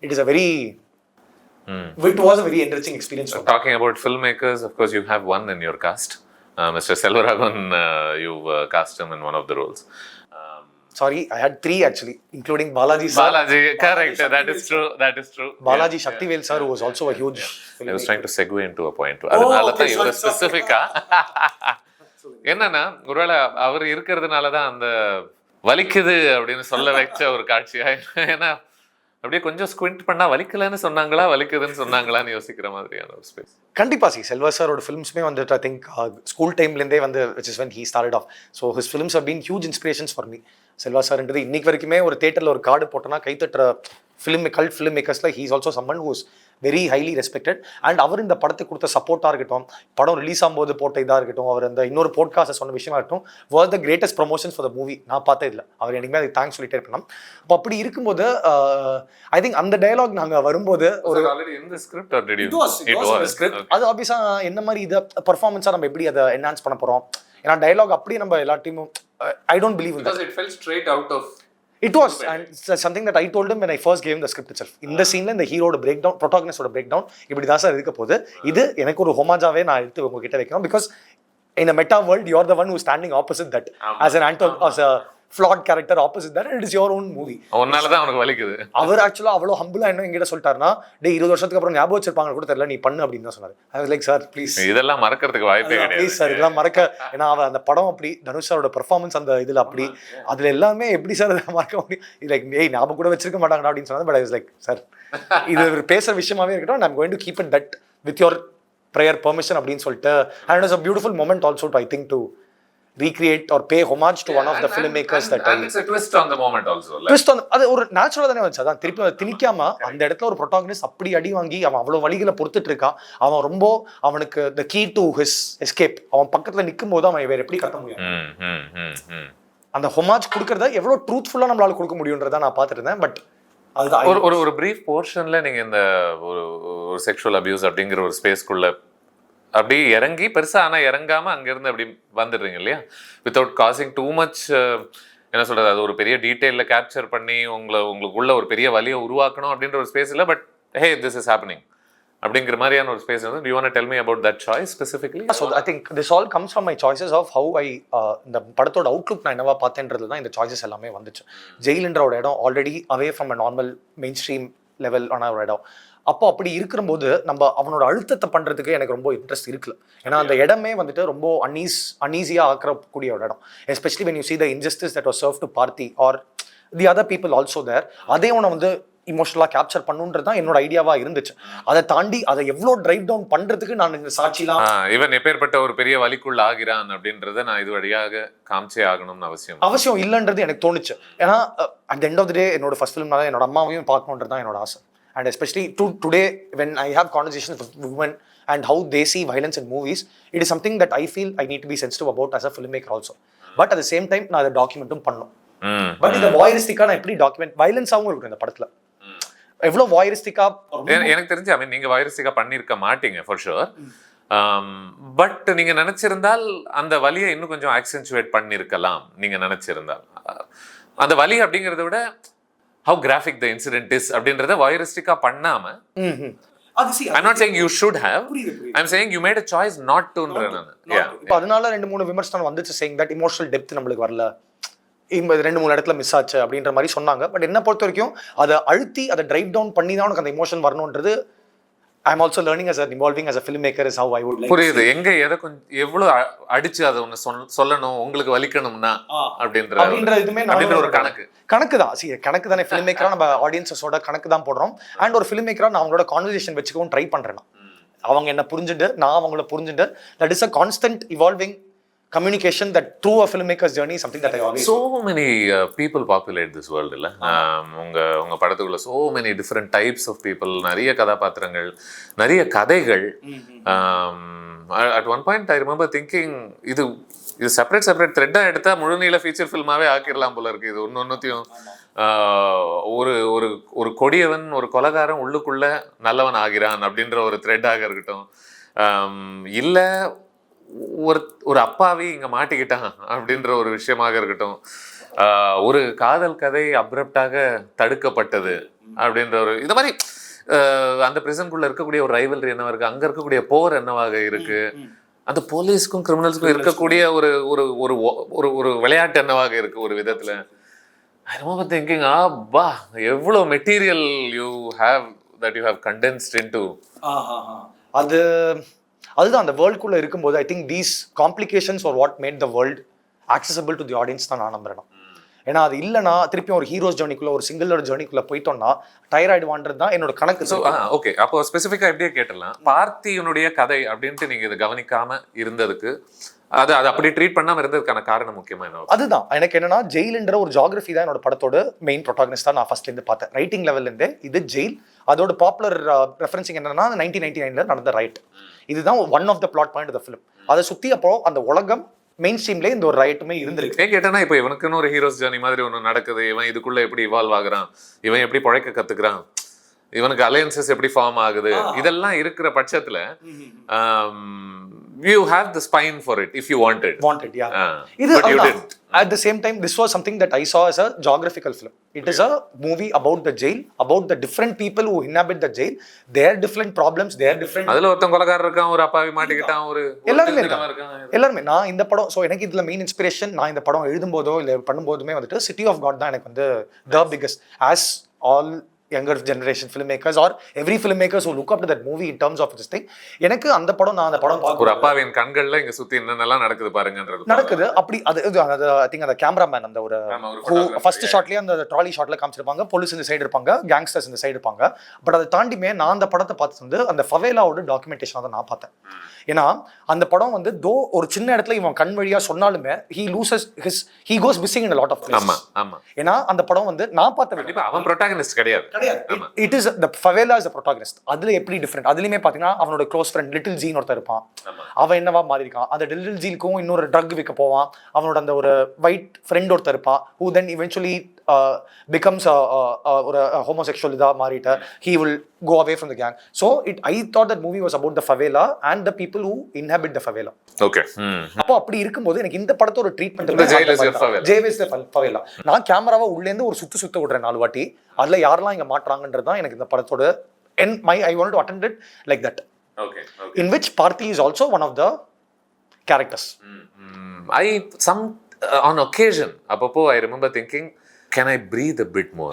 it was a very enriching experience. Talking about filmmakers, of course you have one in your cast, Mr. Selvaraghavan. You've cast him in one of the roles. Sorry, I had 3 actually, including Balaji sir. Balaji, correct. That is true. Balaji Shaktivel sir, who was also a huge I was trying to segue into a point. அதனால தான் இவ்வளோ ஸ்பெசிஃபிக்கா என்னன்னா ஒருவேளை அவர் இருக்கிறதுனால தான் அந்த வலிக்குது அப்படின்னு சொல்ல வச்ச ஒரு காட்சியா. ஏன்னா அப்படியே கொஞ்சம் ஸ்குவிண்ட் பண்ணா வலிக்கலன்னு சொன்னாங்களா வலிக்குதுன்னு சொன்னாங்களான்னு யோசிக்கிற மாதிரியான ஒரு ஸ்பேஸ். கண்டிப்பா செல்வா சாரோட ஃபிலிம்ஸ்மே வந்துட்டு ஐ திங்க் ஸ்கூல் டைம்லேருந்தே வந்து which is when he started off. So his films have been huge inspirations for me. Selva சார்ன்றது இன்னைக்கு வரைக்குமே ஒரு தேட்டரில் ஒரு கார்டு போட்டோன்னா கைத்தட்டுற கல்ட் ஃபிலிம் மேக்கர்ஸில் he is also someone who is very highly respected. And அவர் இந்த படத்துக்கு கொடுத்த சப்போர்ட்டாக இருக்கட்டும், படம் ரிலீஸ் ஆகும்போது போட்ட இதாக இருக்கட்டும், அவர் அந்த இன்னொரு போட்காஸ்ட்டை சொன்ன விஷயமா இருக்கட்டும், was the greatest promotions for the movie. நான் பார்த்தது இல்லை, அவர் எனக்குமே அதுக்கு தேங்க்ஸ் சொல்லிட்டே இருப்பேன். அப்போ அப்படி இருக்கும்போது ஐ திங்க் அந்த டயலாக் நாங்கள் வரும்போது ஒரு அது ஆப்வியஸாக என்ன மாதிரி இதை பர்ஃபார்மன்ஸாக நம்ம எப்படி அதை என்ஹான்ஸ் பண்ண போகிறோம். ஏன்னா டயலாக் அப்படியே நம்ம எல்லா டீமும் I don't believe in that. Because it fell straight out of. It was, and it's something that I told him when I first gave him the script itself. In the scene, the hero breakdown, protagonist breakdown, இப்படி தான் sir இருக்க போகுது. இது எனக்கு ஒரு ஹோமாஜாவே நான் எடுத்து உங்ககிட்ட வைக்கணும். Because in a meta world, you are the one who is standing opposite that. As a flawed character opposite that, and it is your own movie. அவனால தான் அவனுக்கு வலிக்குது. அவர் ஆக்சுவலா அவ்வளோ ஹம்பிளா என்ன எங்கிட்ட சொல்லிட்டாருன்னா, டே 20 வருஷத்துக்கு அப்புறம் ஞாபகம் வச்சிருப்பாங்க கூட தெரியல, நீ பண்ணு அப்படின்னு தான் சொன்னாரு. I was like, sir, please. இதெல்லாம் மறக்கிறதுக்கு வாய்ப்பே கிடையாது. ப்ளீஸ் சார், இதெல்லாம் மறக்க. ஏன்னா அவன் அந்த படம் அப்படி, தனுஷ் சாரோட பெர்ஃபார்மன்ஸ் அந்த இதில் அப்படி, அதில் எல்லாமே எப்படி சார் அதை மறக்க முடியும்? லைக் ஏய் ஞாபகம் கூட வச்சிருக்க மாட்டாங்கடா அப்படின்னு சொன்னாங்க. But I was like, sir இது ஒரு பேசுகிற விஷயமாவே இருக்கட்டும், and I'm going to keep it that with your prayer permission அப்படின்னு சொல்லிட்டு. And it was a beautiful moment also to, I think, to recreate or pay homage to one of the filmmakers that and it's a twist on the moment also. Twist on அது ஒரு நேச்சுரலா தானே வந்துச்சு. அதான் திருப்பி திணிக்காம அந்த இடத்துல ஒரு ப்ரோட்டாகனிஸ்ட் அப்படி அடி வாங்கி அவன் அவ்வளவு வழிகளை பொறுத்துட்டு இருக்கான். அவன் ரொம்ப அவனுக்கு the key to his escape, அவன் பக்கத்துல நிற்கும் போது அவன் வேற எப்படி கத்த முடியும். அந்த ஹோமாஜ் கொடுக்கறத எவ்வளவு ட்ரூத்ஃபுல்லா நம்மளால கொடுக்க முடியும்ன்றத நான் பார்த்துட்டு இருந்தேன். பட் ஒரு ஒரு பிரீஃப் போர்ஷன்ல நீங்க இந்த ஒரு செக்ஷுவல் அபியூஸ் அப்படிங்கிற ஒரு ஸ்பேஸ்க்குள்ள அப்படி இறங்கி பெருசா ஆனா இறங்காம அங்கிருந்து அப்படி வந்துடுறீங்க இல்லையா, வித்தவுட் காசிங் டூ மச். என்ன சொல்றது, அது ஒரு பெரிய டீட்டெயில கேப்சர் பண்ணி உங்களுக்குள்ள ஒரு பெரிய வலியை உருவாக்கணும் அப்படின்ற ஒரு ஸ்பேஸ் இல்லை. But hey, this is happening அப்படிங்கிற மாதிரியான ஒரு ஸ்பேஸ் வந்து. Do you want to tell me about that choice specifically? So I think this all comes from my choices of how I இந்த படத்தோட அவுட்லுக் நான் என்னவா பார்த்தேன்றது தான் இந்த சாய்ஸஸ் எல்லாமே வந்துச்சு. ஜெயில்ன்ற ஒரு இடம் already away from a normal main stream level ஆன ஒரு இடம். அப்போ அப்படி இருக்கும்போது நம்ம அவனோட அழுத்தத்தை பண்ணுறதுக்கு எனக்கு ரொம்ப இன்ட்ரெஸ்ட் இருக்குல்ல. ஏன்னா அந்த இடமே வந்துட்டு ரொம்ப அன்ஈஸியாக ஆக்கக்கூடிய ஒரு இடம். Especially when you see the injustice that was served to Parthi or the other people also there, அதே உன்னை வந்து இமோஷனலாக கேப்சர் பண்ணுன்றது தான் என்னோட ஐடியாவாக இருந்துச்சு. அதை தாண்டி அதை எவ்வளோ டிரைவ் டவுன் பண்ணுறதுக்கு நான் இந்த சாட்சிலாம் இவன் எப்பேற்பட்ட ஒரு பெரிய வலிக்குள்ள ஆகிறான் அப்படின்றத நான் இது வழியாக காமிச்சே ஆகணும்னு அவசியம் இல்லைன்றது எனக்கு தோணுச்சு. ஏன்னா at the end of the day என்னோட ஃபர்ஸ்ட் ஃபிலிம்னால என்னோட அம்மாவையும் பார்க்கணுன்றது தான் என்னோட ஆசை. And especially today, when I have conversations with women and how they see violence in movies, it is something that I feel I need to be sensitive about as a filmmaker also. But at the same time, நான் அதை டாக்குமெண்ட்டும் பண்ணணும். But இந்த வாயரிஸ்டிக்கா நான் எப்படி document வயலன்ஸாகவும் இருக்கும் இந்த படத்துல. எவ்வளோ வாயரிஸ்டிக்கா எனக்கு தெரிஞ்சு, ஐ மீன் நீங்க வாயரிஸ்டிக்கா பண்ணியிருக்க மாட்டீங்க ஃபார் ஷுர். பட் நீங்க நினைச்சிருந்தால் அந்த வலியை இன்னும் கொஞ்சம் ஆக்சென்சுவேட் பண்ணியிருக்கலாம். நீங்க நினைச்சிருந்தால் அந்த வலி அப்படிங்கிறத விட how graphic the incident is அப்படின்றத வாயரிஸ்டிக்கா பண்ணாம, I'm not saying you should have, I'm saying you made a choice not to. அதனால 2-3 விமர்சனம் வந்துச்சு saying that emotional depth நம்மளுக்கு வரல, 2-3 இடத்துல மிஸ் ஆச்சு அப்படின்ற மாதிரி சொன்னாங்க. பட் என்ன பொறுத்த வரைக்கும் அதை அழுத்தி அதை டிரைவ் டவுன் பண்ணி தான் உனக்கு அந்த emotion வரணுன்றது I'm also learning as involving as a filmmaker is how I would like. புரியுது. எங்க எதை கொஞ்சம் எவ்வளவு அடிச்சு அதை ஒன்று சொல்லணும், உங்களுக்கு வலிக்கணும்னா அப்படின்ற இதுமே அப்படின்ற ஒரு கணக்கு தான். கணக்கு தானே ஃபிலிம் மேக்கரா நம்ம ஆடியன்ஸஸோட கணக்கு தான் போடுறோம். அண்ட் ஒரு ஃபிலிம் மேக்கரா நான் அவங்களோட கான்வர்சேஷன் வச்சுக்கவும் ட்ரை பண்றேன். அவங்க என்ன புரிஞ்சுட்டு நான் அவங்கள புரிஞ்சுட்டு, that is a constant evolving communication that through a filmmaker's journey is something that I always. So many people populate this world இல்ல. உங்க படத்துக்குள்ள so many different types of people, நிறைய கதாபாத்திரங்கள், நிறைய கதைகள். At one point I remember thinking, இது இது separate த்ரெட்டாக எடுத்தால் முழுநீள feature ஃபில்மாவே ஆக்கிடலாம் போல இருக்கு. இது ஒன்னொன்னுத்தையும் ஒரு ஒரு ஒரு கொடியவன் ஒரு கொலைகாரன் உள்ளுக்குள்ள நல்லவன் ஆகிறான் அப்படின்ற ஒரு த்ரெட்டாக இருக்கட்டும், இல்லை ஒரு அப்பாவி இங்கே மாட்டிக்கிட்டான் அப்படின்ற ஒரு விஷயமாக இருக்கட்டும், ஒரு காதல் கதை அப்ரப்டாக தடுக்கப்பட்டது அப்படின்ற ஒரு இது மாதிரி அந்த பிரிசனுக்குள்ள இருக்கக்கூடிய ஒரு ரைவல்ரி என்னவா இருக்கு, அங்க இருக்கக்கூடிய போர் என்னவாக இருக்கு, அந்த போலீஸ்க்கும் கிரிமினல்ஸ்க்கும் இருக்கக்கூடிய ஒரு ஒரு ஒரு ஒரு விளையாட்டு என்னவாக இருக்கு ஒரு விதத்துல. I remember thinking, எவ்வளோ material you have that you have condensed into. அதுதான் அந்த வேர்ல்டுக்குள்ள இருக்கும்போது I think these complications are what made the world accessible to the audience தான் நான் நம்புறேன். ஏன்னா அது இல்லைனா திருப்பி ஒரு ஹீரோஸ் ஜர்னிக்குள்ள ஒரு சிங்கிளோட ஜர்னிக்குள்ள போயிட்டோம்னா டயர் ஆயிடுவான்றது தான் என்னோட கணக்கு. ஓகே, அப்போ ஸ்பெசிஃபிக்கா எப்படியே கேட்டலாம், பார்த்தியினுடைய கதை அப்படின்ட்டு நீங்க இதை கவனிக்காம இருந்ததுக்கு, அது அப்படி ட்ரீட் பண்ணாம இருந்ததுக்கான காரணம் முக்கியமா என்ன? அதுதான் எனக்கு என்னன்னா, ஜெயில்ன்ற ஒரு ஜியாகிரபி தான் என்னோட படத்தோட மெயின் ப்ரோட்டாகனிஸ்டா நான் ஃபர்ஸ்ட்ல இருந்து பார்த்தேன். ரைட்டிங் லெவல்ல இருந்தே இது ஜெயில். அதோட பாப்புலர் ரெஃபரன்சிங் என்னன்னா 1999 நடந்த ரைட். இதுதான் one of the plot point of the film. அதை சுத்தி அப்போ அந்த உலகம் மெயின் ஸ்ட்ரீம்ல இந்த ஒரு ரைட்டுமே இருந்திருக்கு. கேட்டேன்னா இப்போ இவனுக்குன்னு ஒரு ஹீரோஸ் ஜர்னி மாதிரி ஒன்று நடக்குது, இவன் இதுக்குள்ள எப்படி இவால்வ் ஆகுறான், இவன் எப்படி பழைக்க கத்துக்கிறான், இவனுக்கு அலையன்சஸ் எப்படி ஃபார்ம் ஆகுது, இதெல்லாம் இருக்கிற பட்சத்துல you have the spine for it if you wanted, yeah. But you didn't. At the same time, this was something that I saw as a geographical film. It is a movie about the jail, about the different people who inhabit the jail, their different problems, their different. அதுல ஒருத்தன் கொலைகாரர் இருக்கான், ஒரு அப்பாவி மாட்டிக்கிட்டான், ஒரு எல்லாருமே நான் இந்த படம், ஸோ எனக்கு இதுல மெயின் இன்ஸ்பிரேஷன், நான் இந்த படம் எழுதும்போதோ இல்லை பண்ணும்போதுமே வந்துட்டு சிட்டி ஆஃப் காட் தான் எனக்கு வந்து the biggest, as all younger generation filmmakers or every filmmakers who look up to that movie in terms of this thing. எனக்கு அந்த படம், நான் அந்த படம் ஒரு அப்பாவின் கண்கள்ல இங்க சுத்தி என்னென்னலாம் நடக்குது பாருங்கன்றது நடக்குது. அப்படி அது ஐ திங்க் அந்த கேமராமேன் அந்த ஒரு ஃபர்ஸ்ட் ஷாட்லயே அந்த ட்ராலி ஷாட்ல காமிச்சிருப்பாங்க, போலீஸ் இந்த சைடு இருப்பாங்க, கேங்ஸ்டர்ஸ் இந்த சைடு இருப்பாங்க. பட் அதை தாண்டிமே நான் அந்த படத்தை பார்த்து வந்து அந்த ஃபவேலாவோட டாக்குமெண்டேஷன் தான் நான் பார்த்தேன். ஏன்னா அந்த படம் வந்து தோ ஒரு சின்ன இடத்துல இவன் கண் வழியா சொன்னாலுமே he goes missing in a lot of places. ஆமா. ஏன்னா அந்த படம் வந்து நான் பார்த்த அவன் ப்ரோட்டாகனிஸ்ட் கிடையாது. It is the favela is the protagonist. அதுல எப்படி டிஃபரெண்ட், அதுலயுமே பாத்தீங்கன்னா அவனோட க்ளோஸ் ஃப்ரெண்ட் லிட்டில் ஜீன் ஒருத்தர் இருப்பான், அவன் என்னவா மாறி இருக்கான். அந்த லிட்டில் ஜீனுக்கும் இன்னொரு ட்ரக் விற்க போவான், அவனோட அந்த ஒரு ஒயிட் ஃப்ரெண்ட் ஒருத்தர் இருப்பான், who then eventually becomes ஒரு homosexual இதா மாறிட்டு he will go away from the gang. So I thought that movie was about the favela and the people who inhabit the favela. Okay. அப்போ அப்படி இருக்கும்போது எனக்கு இந்த படத்தை ஒரு ட்ரீட்மெண்ட் favela. நான் கேமராவை உள்ளே இருந்து ஒரு சுத்த விடுறேன் 4 வாட்டி, அதுல யாரெல்லாம் இங்க மாட்டுறாங்கன்றது தான் எனக்கு இந்த படத்தோட I wanted to attend it like that. Okay. In which Parthi is also one of the characters. On occasion appo I remember thinking, can I breathe a bit more?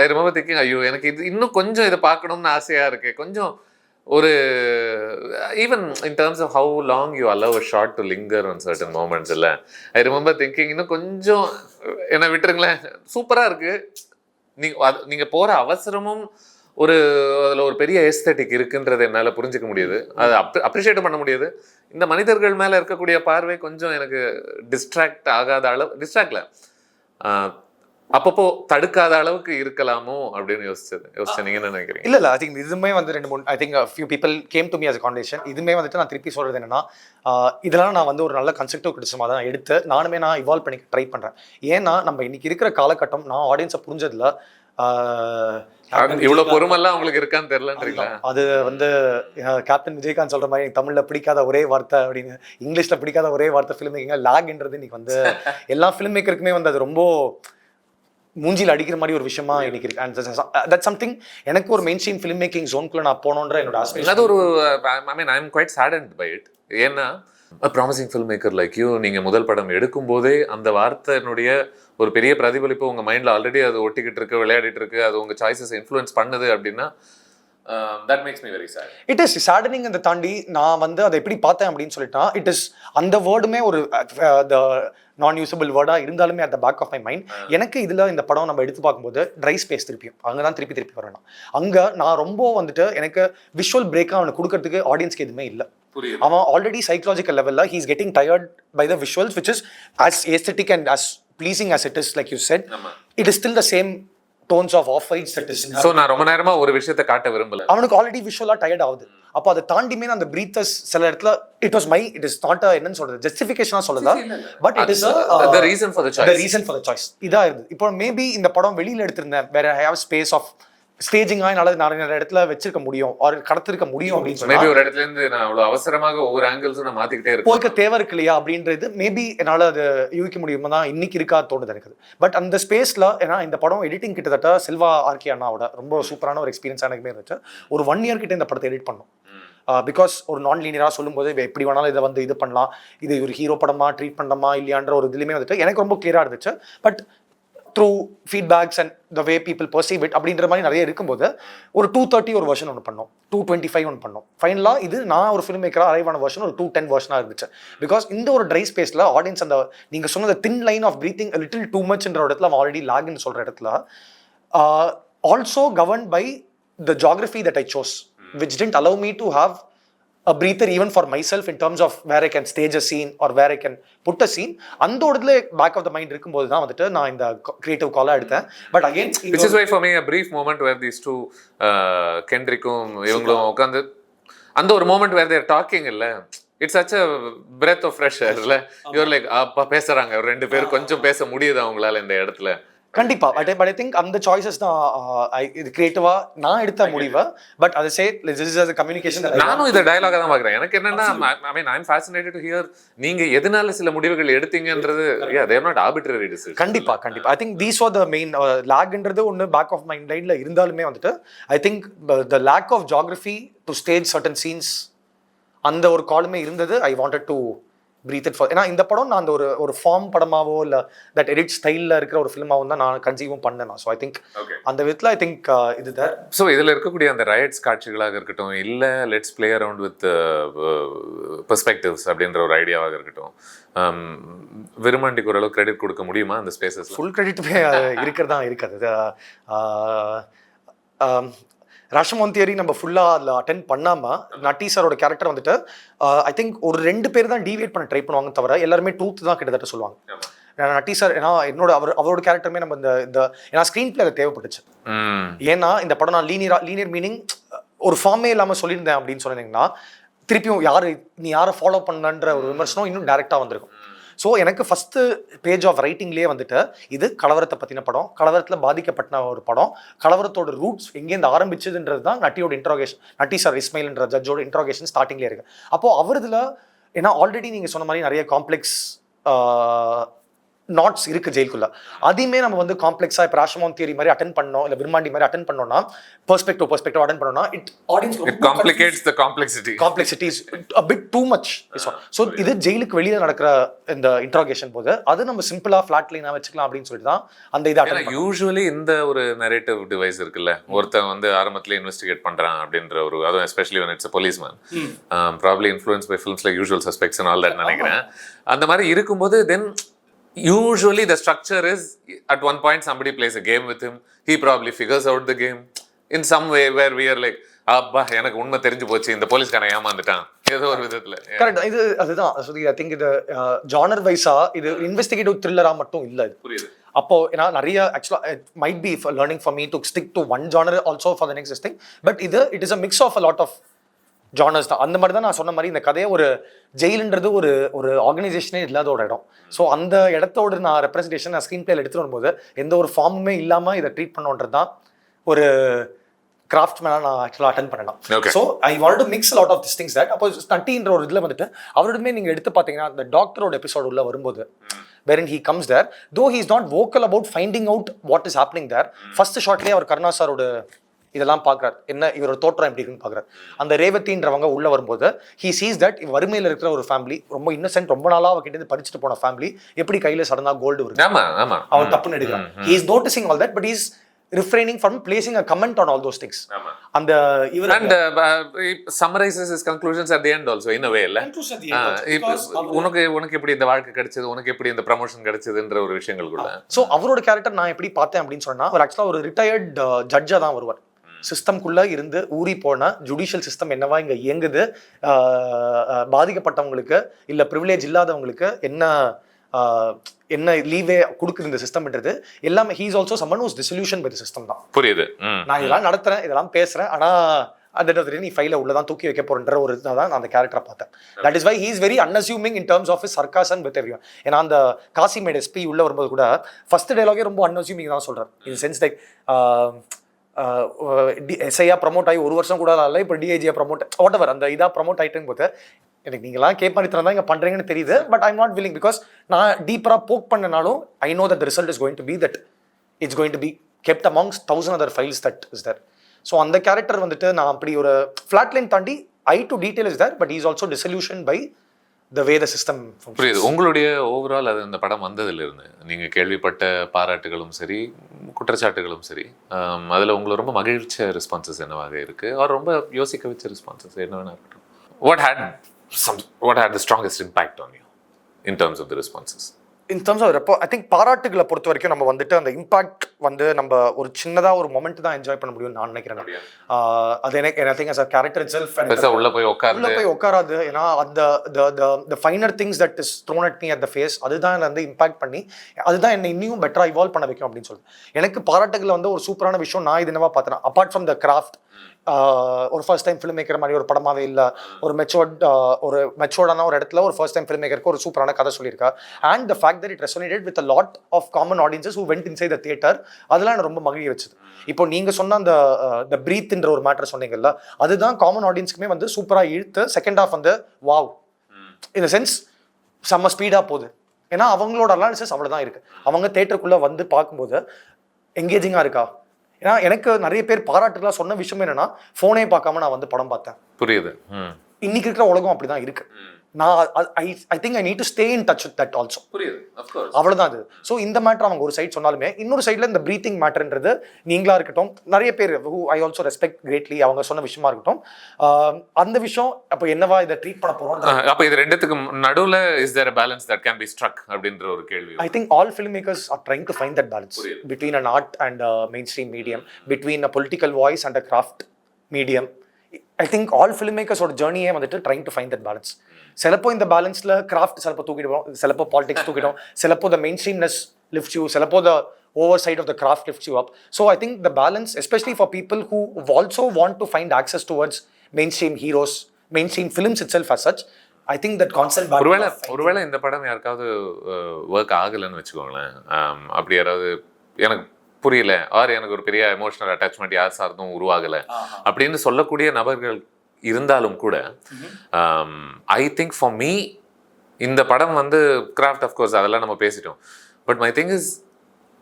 I remember thinking, ஐயோ எனக்கு இது இன்னும் கொஞ்சம் இதை பார்க்கணும்னு ஆசையா இருக்கு, கொஞ்சம் ஒரு even in terms of how long you allow a shot to linger on certain moments இல்ல. I remember thinking, இன்னும் கொஞ்சம் என்ன விட்டுருங்களேன், சூப்பரா இருக்கு. நீங்க போற அவசரமும் அதுல ஒரு பெரிய எஸ்தெட்டிக் இருக்குன்றது என்னால புரிஞ்சுக்க முடியுது, அதை அப்ரிஷியேட் பண்ண முடியுது. இந்த மனிதர்கள் மேல இருக்கக்கூடிய பார்வை கொஞ்சம் எனக்கு டிஸ்ட்ராக்ட் ஆகாத அளவு, டிஸ்ட்ராக்ட்ல அப்பப்போ தடுக்காத அளவுக்கு இருக்கலாமோ அப்படின்னு யோசிச்சேன். நீங்க என்ன நினைக்கிறீங்க? இல்ல ஐ திங்க் இதுமே வந்து 2-3 I think few people came to me as a conversation. இதுமே வந்துட்டு நான் திருப்பி சொல்றது என்னன்னா, இதெல்லாம் நான் வந்து ஒரு நல்ல கன்ஸ்ட்ரக்டிவ் கிரிட்டிசிசமா தான் எடுத்து நான் இவால்வ் பண்ணி ட்ரை பண்றேன். ஏன்னா நம்ம இன்னைக்கு இருக்கிற காலகட்டம் நான் ஆடியன்ஸை புரிஞ்சதுல இவ்வளவு பொறுமெல்லாம் உங்களுக்கு இருக்கான்னு தெரியலன்றீங்களா? அது வந்து கேப்டன் விஜயகாந்த் சொல்ற மாதிரி தமிழ்ல பிடிக்காத ஒரே வார்த்தை அப்படின்னு, இங்கிலீஷ்ல பிடிக்காத ஒரே வார்த்தை ஃபிலிம் மேக்கிங் லாக்ன்றது இன்னைக்கு வந்து எல்லா ஃபிலிம் மேக்கருக்குமே வந்து அது ரொம்ப மூஞ்சியில் அடிக்கிற மாதிரி ஒரு விஷயமா இன்னைக்கு இருக்கு. அண்ட் தட்ஸ் சம்திங் எனக்கு ஒரு மெயின் ஸ்ட்ரீம் ஃபிலிம் மேக்கிங் ஜோன்குள்ள நான் போனோன்ற என்னோட ஆஸ்பிரேஷன். அது ஒரு ஐ அம் குவைட் saddened by it. ஏன்னா a promising filmmaker like you, நீங்க முதல் படம் எடுக்கும் போதே அந்த வார்த்தையினுடைய ஒரு பெரிய பிரதிபலிப்பு உங்க மைண்ட்ல ஆல்ரெடி அது ஒட்டிக்கிட்டு இருக்கு, விளையாடிட்டு இருக்கு, அது உங்க சாய்ஸஸ் இன்ஃப்ளூயன்ஸ் பண்ணுது அப்படின்னா that makes me very sad. It is saddening. அந்த தாண்டி நான் வந்து அதை எப்படி பார்த்தேன் அப்படின்னு சொல்லிட்டா, இட் இஸ் அந்த வேர்டுமே ஒரு நான் யூசபிள் வேர்டா இருந்தாலுமே at the back of my mind. எனக்கு இதுல இந்த படம் நம்ம எடுத்து பார்க்கும்போது ட்ரை ஸ்பேஸ் திருப்பியும் அங்கதான் திருப்பி வரணும். அங்க நான் ரொம்ப வந்துட்டு எனக்கு விஷுவல் பிரேக்கா அவனுக்கு கொடுக்கறதுக்கு ஆடியன்ஸ்க்கு எதுவுமே இல்லை. அவன் ஆல்ரெடி சைக்கலாஜிக்கல் லெவல்ல he is getting tired by the visuals which is as aesthetic and as pleasing as it is, like you said. It is still the same tones of off white set is. So நான் ரொம்ப நேரமா ஒரு விஷயத்தை காட்ட விரும்பல, அவனுக்கு already விஷுவலாக tired ஆகுது. அப்போ அதை தாண்டிமே அந்த பிரீத்தர்ஸ் சில இடத்துல இட் இஸ் நாட் என்னன்னு சொல்றது ஜஸ்டிஃபிகேஷனா சொல்லதா, but it is the reason for the choice. இதா இருந்து இப்போ மேபி இந்த படம் வெளியில எடுத்திருந்தேன், வேற ஐ ஹேவ் ஸ்பேஸ் ஆஃப் ஸ்டேஜிங்கா என்னால நிறைய இடத்துல வச்சிருக்க முடியும், ஒரு கடத்திருக்க முடியும் அப்படின்னு சொல்லி மேபி ஒரு இடத்துல இருந்து நான் அவ்வளவு அவசரமாக ஒவ்வொரு ஆங்கிள்ஸும் நான் மாத்திக்கிட்டே இருக்கேன், போய்க்க தேவை இருக்கு இல்லையா அப்படின்றது மேபி என்னால அது யூகிக்க முடியுமா தான் இன்னைக்கு இருக்கா தோணுது எனக்கு. பட் அந்த ஸ்பேஸ்ல ஏன்னா இந்த படம் எடிட்டிங் கிட்டத்தட்ட செல்வா ஆர்கே அண்ணாவோட ரொம்ப சூப்பரான ஒரு எக்ஸ்பீரியன்ஸ் எனக்குமே இருந்துச்சு. ஒரு 1 year கிட்ட இந்த படத்தை எடிட் பண்ணோம். பிகாஸ் ஒரு நான் லீனியராக சொல்லும்போது எப்படி வேணாலும் இதை வந்து இது பண்ணலாம், இது ஒரு ஹீரோ படமா ட்ரீட் பண்ணலாமா இல்லையான்ற ஒரு இதுலையுமே வந்துட்டு எனக்கு ரொம்ப கிளியராக இருந்துச்சு. But through feedbacks and the way people perceive it அப்படின்ற மாதிரி நிறைய இருக்கும்போது ஒரு 230 ஒரு வெர்ஷன் ஒன்று பண்ணோம், 225 ஒன்று பண்ணோம். ஃபைனலாக இது நான் ஒரு ஃபிலிம் மேக்கராக அரைவ் ஆன வெர்ஷன் ஒரு 210 வெர்ஷனாக இருந்துச்சு. பிகாஸ் இந்த ஒரு ட்ரை ஸ்பேஸில் ஆடியன்ஸ் அந்த நீங்கள் சொன்ன thin line of breathing little too மச்ன்ற இடத்துல அவன் ஆல்ரெடி லாக்னு சொல்கிற இடத்துல also governed by the geography that I chose which didn't allow me to have a breather even for myself in terms of where I can stage a scene or where I can put a scene. அந்த இடத்துல back of the mind இருக்கும்போது தான் வந்துட்டு நான் இந்த creative call எடுத்தேன். But again which is why for me a brief moment where these two Kendrickum இவங்களும் உட்கார்ந்து அந்த ஒரு moment where they are talking இல்ல, it's such a breath of fresh air இல்ல, you're like அப்பா பேசுறாங்க ரெண்டு பேரும் கொஞ்சம் பேச முடியுது அவங்களால இந்த இடத்துல. கண்டிப்பா. பட் ஐ திங்க் அந்த சாய்ஸஸ் தான் இது கிரியேட்டிவா நான் எடுத்த முடிவு. பட் அதை say this is a communication that நானும் இத டயலாகா தான் பார்க்கறேன். எனக்கு என்னன்னா I mean I'm fascinated to hear நீங்க எதனால சில முடிவுகள் எடுத்தீங்கன்றது. yeah they are not arbitrary decisions. கண்டிப்பா I think these were the main lag-ன்றது ஒன்னு பேக் ஆஃப் மைண்ட் லைன்ல இருந்தாலுமே வந்துட்டு I think the lack of geography to stage certain scenes அந்த ஒரு காலமே இருந்தது. I wanted to breathe it for ஏன்னா இந்த படம் நான் அந்த ஒரு ஃபார்ம் படமாவோ இல்லை தட் எடிட் ஸ்டைலில் இருக்கிற ஒரு ஃபிலிமாவும் தான் நான் கன்சீவும் பண்ணேன். ஸோ ஐ திங்க் அந்த விதத்தில் ஐ திங்க் இது தான். ஸோ இதில் இருக்கக்கூடிய அந்த ரைட்ஸ் காட்சிகளாக இருக்கட்டும், இல்லை let's play around with perspectives அப்படின்ற ஒரு ஐடியாவாக இருக்கட்டும், விருமாண்டிக்கு ஓரளவு கிரெடிட் கொடுக்க முடியுமா அந்த ஸ்பேசஸ்? ஃபுல் கிரெடிட்டுமே இருக்கிறதா இருக்காது. ராஷமோன் தியரி நம்ம ஃபுல்லாக அதில் அட்டென்ட் பண்ணாமல் நட்டி சாரோட கேரக்டர் வந்துட்டு ஐ திங்க் ஒரு 2 பேர் தான் டீவியேட் பண்ண ட்ரை பண்ணுவாங்க தவிர எல்லாருமே ட்ரூத் தான் கிட்டத்தட்ட சொல்லுவாங்க. நட்டி சார் ஏன்னா அவரோட கேரக்டருமே நம்ம இந்த ஏன்னா ஸ்க்ரீன் பிளே அதை தேவைப்பட்டுச்சு. ஏன்னா இந்த படம் நான் லீனியர் மீனிங் ஒரு ஃபார்மே இல்லாமல் சொல்லியிருந்தேன் அப்படின்னு சொன்னீங்கன்னா திருப்பியும் நீ யாரை ஃபாலோ பண்ணன்ற ஒரு விமர்சனம் இன்னும் டேரெக்டாக வந்திருக்கும். ஸோ எனக்கு ஃபஸ்ட்டு பேஜ் ஆஃப் ரைட்டிங்லேயே வந்துட்டு இது கலவரத்தை பற்றின படம், கலவரத்தில் பாதிக்கப்பட்ட ஒரு படம், கலவரத்தோட ரூட்ஸ் எங்கேருந்து ஆரம்பிச்சதுன்றது தான் நட்டியோட இன்ட்ரோகேஷன், நட்டி சார் இஸ்மைல்ன்ற ஜட்ஜோட இன்ட்ரோகேஷன் ஸ்டார்டிங்லேயே இருக்குது. அப்போது அவரதுல ஏன்னா ஆல்ரெடி நீங்கள் சொன்ன மாதிரி நிறைய காம்ப்ளெக்ஸ் நாட்ஸ் இருக்குது ஜெயிலுக்குள்ள. அதையுமே நம்ம வந்து காம்ப்ளெக்ஸாக இப்போ ராஷமோன் தியரி மாதிரி அட்டன் பண்ணோம், இல்லை விருமாண்டி மாதிரி அட்டன் பண்ணோம்னா பெர்ஸ்பெக்டிவ் அட்டன் பண்ணோம்னா complexity is a bit too much. So இது ஜெயிலுக்கு வெளியில் நடக்கிற இந்த இன்ட்ராகேஷன் போது அது நம்ம சிம்பிளாக ஃபிளாட் லைனாக வச்சுக்கலாம் அப்படின்னு சொல்லிட்டு தான் அந்த இதை யூஸ்வலி இந்த ஒரு நரேட்டிவ் டிவைஸ் இருக்குல்ல, ஒருத்தன் வந்து ஆரம்பத்தில் இன்வெஸ்டிகேட் பண்ணுறான் அப்படின்ற ஒரு, அதுவும் especially when it's a policeman, probably influenced by films like Usual Suspects and all that நினைக்கிறேன். அந்த மாதிரி இருக்கும்போது தென் usually the structure is at one point somebody plays a game with him, he probably figures out the game in some way where we are like அப்பா எனக்கு உண்மை தெரிஞ்சு போச்சு, இந்த போலீஸ்காரன் ஏமாந்துட்டான் ஏதோ ஒரு விதத்துல. கரெக்ட். இது அதுதான் ஐ திங்க் இது ஜானர் வைஸா இது இன்வெஸ்டிகேட்டிவ் த்ரில்லரா மட்டும் இல்லை. இது புரியுது. அப்போ ஏன்னா நிறைய ஆக்சுவலா might be learning for me to stick to one genre also for the next thing. But it is a mix of a lot of genres தான். அந்த மாதிரி தான் நான் சொன்ன மாதிரி இந்த கதையை ஒரு ஜெயிலுன்றது ஒரு ஆர்கனைசேஷனே இல்லாத ஒரு இடம். ஸோ அந்த இடத்தோட நான் ரெப்ரஸன்டேஷன் நான் ஸ்க்ரீன் பிளேல எடுத்துகிட்டு வரும்போது எந்த ஒரு ஃபார்முமே இல்லாமல் இதை ட்ரீட் பண்ணோன்றது தான் ஒரு கிராஃப்ட் மேனாக நான் ஆக்சுவலாக அட்டன் பண்ணலாம். So I want to mix lot of this things that. அப்போ நட்டின்ற ஒரு இதில் வந்துட்டு அவருமே நீங்கள் எடுத்து பார்த்தீங்கன்னா அந்த டாக்டரோட எபிசோடு உள்ள வரும்போது wherein he comes there, though he is not vocal about finding out what is happening there, first ஷாட்லேயே அவர் கருணா சாரோட இதெல்லாம் பார்க்குறாரு, என்ன இவரோட தோற்றம் எப்படி இருக்குன்னு பார்க்குறாரு. அந்த ரேவதின்றவங்க உள்ள வரும்போது he sees that வறுமையில் இருக்கிற ஒரு ஃபேமிலி, ரொம்ப இன்னசென்ட், ரொம்ப நாளாக அவகிட்ட படிச்சுட்டு போன ஃபேமிலி எப்படி கையில் சடனாக கோல்டு வருது, அவன் தப்புன்னு எடுக்கிறான். he is noticing all that but he is refraining from placing a comment on all those things. And summarizes his conclusions at the end also in a way இல்ல, உனக்கு எப்படி இந்த வாழ்க்கை கிடைச்சது, உனக்கு எப்படி இந்த ப்ரமோஷன் கிடைச்சதுன்ற ஒரு விஷயங்கள் கூட. ஸோ அவரோட கேரக்டர் நான் எப்படி பார்த்தேன் அப்படின்னு சொன்னா அவர் ஆக்சுவலாக ஒரு ரிட்டையர்ட் ஜட்ஜாக தான் வருவார். சிஸ்டம்குள்ளே இருந்து ஊறி போன ஜுடிஷியல் சிஸ்டம் என்னவா இங்கே இயங்குது, பாதிக்கப்பட்டவங்களுக்கு இல்லை ப்ரிவிலேஜ் இல்லாதவங்களுக்கு என்ன என்ன லீவே கொடுக்குற இந்த சிஸ்டம்ன்றது எல்லாமே he's also someone whose disillusion by the system தான். புரியுது. நான் இதெல்லாம் நடத்துறேன், இதெல்லாம் பேசுறேன், ஆனா அந்த நீ ஃபைல உள்ளதான் தூக்கி வைக்க போறன்ற ஒரு இதான் நான் அந்த கேரக்டரை பார்த்தேன். That is why he is very unassuming in terms of his sarcasm with everyone. ஏன்னா அந்த காசிமேட் எஸ்பி உள்ள வரும்போது கூட ஃபர்ஸ்ட் டயலாகே ரொம்ப அன்அஸ்யூமிங் தான் சொல்றாரு. இன் சென்ஸ் லைக் எஸ்ஐயா ப்ரமோட் ஆகி 1 வருஷம் கூட இல்லை, இப்போ டிஐஜியா ப்ரமோட் வாட் எவர் அந்த இதாக ப்ரமோட் ஆகிட்டுன்னு போது எனக்கு நீங்களாம் கேப் பண்ணி தரதான் இங்கே பண்ணுறீங்கன்னு தெரியுது. But I'm not willing because நான் டீப்பராக போக் பண்ணனாலும் I know that the result is going to be that it's going to be kept amongst 1000 other files that is there. So அந்த கேரக்டர் வந்துட்டு நான் அப்படி ஒரு ஃப்ளாட் லைன் தாண்டி I to detail is there, but is also dissolution by the way the system. புரியுது. உங்களுடைய overall அது இந்த படம் வந்ததிலிருந்து நீங்கள் கேள்விப்பட்ட பாராட்டுகளும் சரி குற்றச்சாட்டுகளும் சரி, அதில் உங்களை ரொம்ப மகிழ்ச்சிய ரெஸ்பான்சஸ் என்னவாக இருக்குது, அவர் ரொம்ப யோசிக்க வச்ச ரெஸ்பான்சஸ் என்ன வேணா இருக்கட்டும். What had the strongest impact on you in terms of the responses? In terms of ரெப்போ ஐ திங்க் பாராட்டுகளை பொறுத்த வரைக்கும் நம்ம வந்துட்டு அந்த இம்பாக்ட் வந்து நம்ம ஒரு சின்னதாக ஒரு மொமெண்ட் தான் என்ஜாய் பண்ண முடியும்னு நான் நினைக்கிறேன். அது எனக்கு I think as a character itself உள்ள போய் உட்காராது. ஏன்னா அந்த finer things that is thrown at me at the face அதுதான் வந்து இம்பாக்ட் பண்ணி அதுதான் என்னை இன்னும் பெட்டராக இவால்வ் பண்ண வைக்கும் அப்படின்னு சொல்லுது. எனக்கு பாராட்டுகள் வந்து ஒரு சூப்பரான விஷயம் நான் இது என்னவா பார்த்தேன். அப்பார்ட் ஃப்ரம் த கிராஃப்ட், ஒரு ஃபர்ஸ்ட் டைம் ஃபிலிம் மேக்கர் மாதிரி ஒரு படமாவே இல்லை, ஒரு மெச்சோர்டான ஒரு இடத்துல ஒரு ஃபர்ஸ்ட் டைம் ஃபிலிம் மேக்கருக்கு ஒரு சூப்பரான கதை சொல்லியிருக்கா. And the fact that it resonated with a lot of common audiences who went inside the theater. அதெல்லாம் எனக்கு ரொம்ப மகிழ்ச்சி வச்சது. இப்போ நீங்க சொன்ன அந்த பிரீத்ன்ற ஒரு மேட்டர் சொன்னீங்கல்ல, அதுதான் காமன் ஆடியன்ஸ்க்குமே வந்து சூப்பராக இழுத்து செகண்ட் ஹாஃப் வந்து வாவ் இந்த சென்ஸ் செம்ம ஸ்பீடாக போகுது. ஏன்னா அவங்களோட அனாலிசிஸ் அவ்வளோதான் இருக்கு. அவங்க தேட்டருக்குள்ளே வந்து பார்க்கும்போது எங்கேஜிங்காக இருக்கா. ஏன்னா எனக்கு நிறைய பேர் பாராட்டுலாம் சொன்ன விஷயம் என்னன்னா, ஃபோனே பார்க்காம நான் வந்து படம் பார்த்தேன். புரியுது. இன்னைக்கு இருக்கிற உலகம் அப்படிதான் இருக்கு. நான் I think I need to stay in touch with that also. புரியுது. ஆஃப் கோர்ஸ் அவ்வளவுதான் அது. ஸோ இந்த மேட்டர் அவங்க ஒரு சைட் சொன்னாலுமே இன்னொரு சைட்ல இந்த பிரீத்திங் மேட்டர்ன்றது நீங்களா இருக்கட்டும், நிறைய பேர் who I also respect greatly அவங்க சொன்ன விஷயமா இருக்கட்டும், அந்த விஷயம் அப்போ என்னவா இதை ட்ரீட் பண்ண போறோம். அப்போ இது ரெண்டுத்துக்கு நடுவுல is there a balance that can be struck அப்படின்ற ஒரு கேள்வி. I think all filmmakers are trying to find that balance between an art and a mainstream medium, between a political voice and a craft medium. I think all filmmakers ஓட ஜர்னியே வந்துட்டு trying to find that balance. சிலப்போ இந்த பேலன்ஸ்ல craft சிலப்போ தூக்கிடுவோம், சிலப்போ politics தூக்கிடும், சிலப்போ the mainstreamness lifts you, சிலப்போ the over side of the craft lifts you up. So I think the balance especially for people who also want to find access towards mainstream heroes, mainstream films itself as such. I think that concept ஒருவேளை இந்த படம் யாருக்காவது work ஆகலைன்னு வச்சுக்கோங்களேன், அப்படி யாராவது எனக்கு புரியல ஆர் எனக்கு ஒரு பெரிய எமோஷனல் அட்டாச்மெண்ட் யார் சார்ந்தும் உருவாகலை அப்படின்னு சொல்லக்கூடிய நபர்கள் இருந்தாலும் கூட, ஐ திங்க் ஃபார் மீ இந்த படம் வந்து கிராஃப்ட் அஃப்கோர்ஸ் அதெல்லாம் நம்ம பேசிட்டோம். But my thing is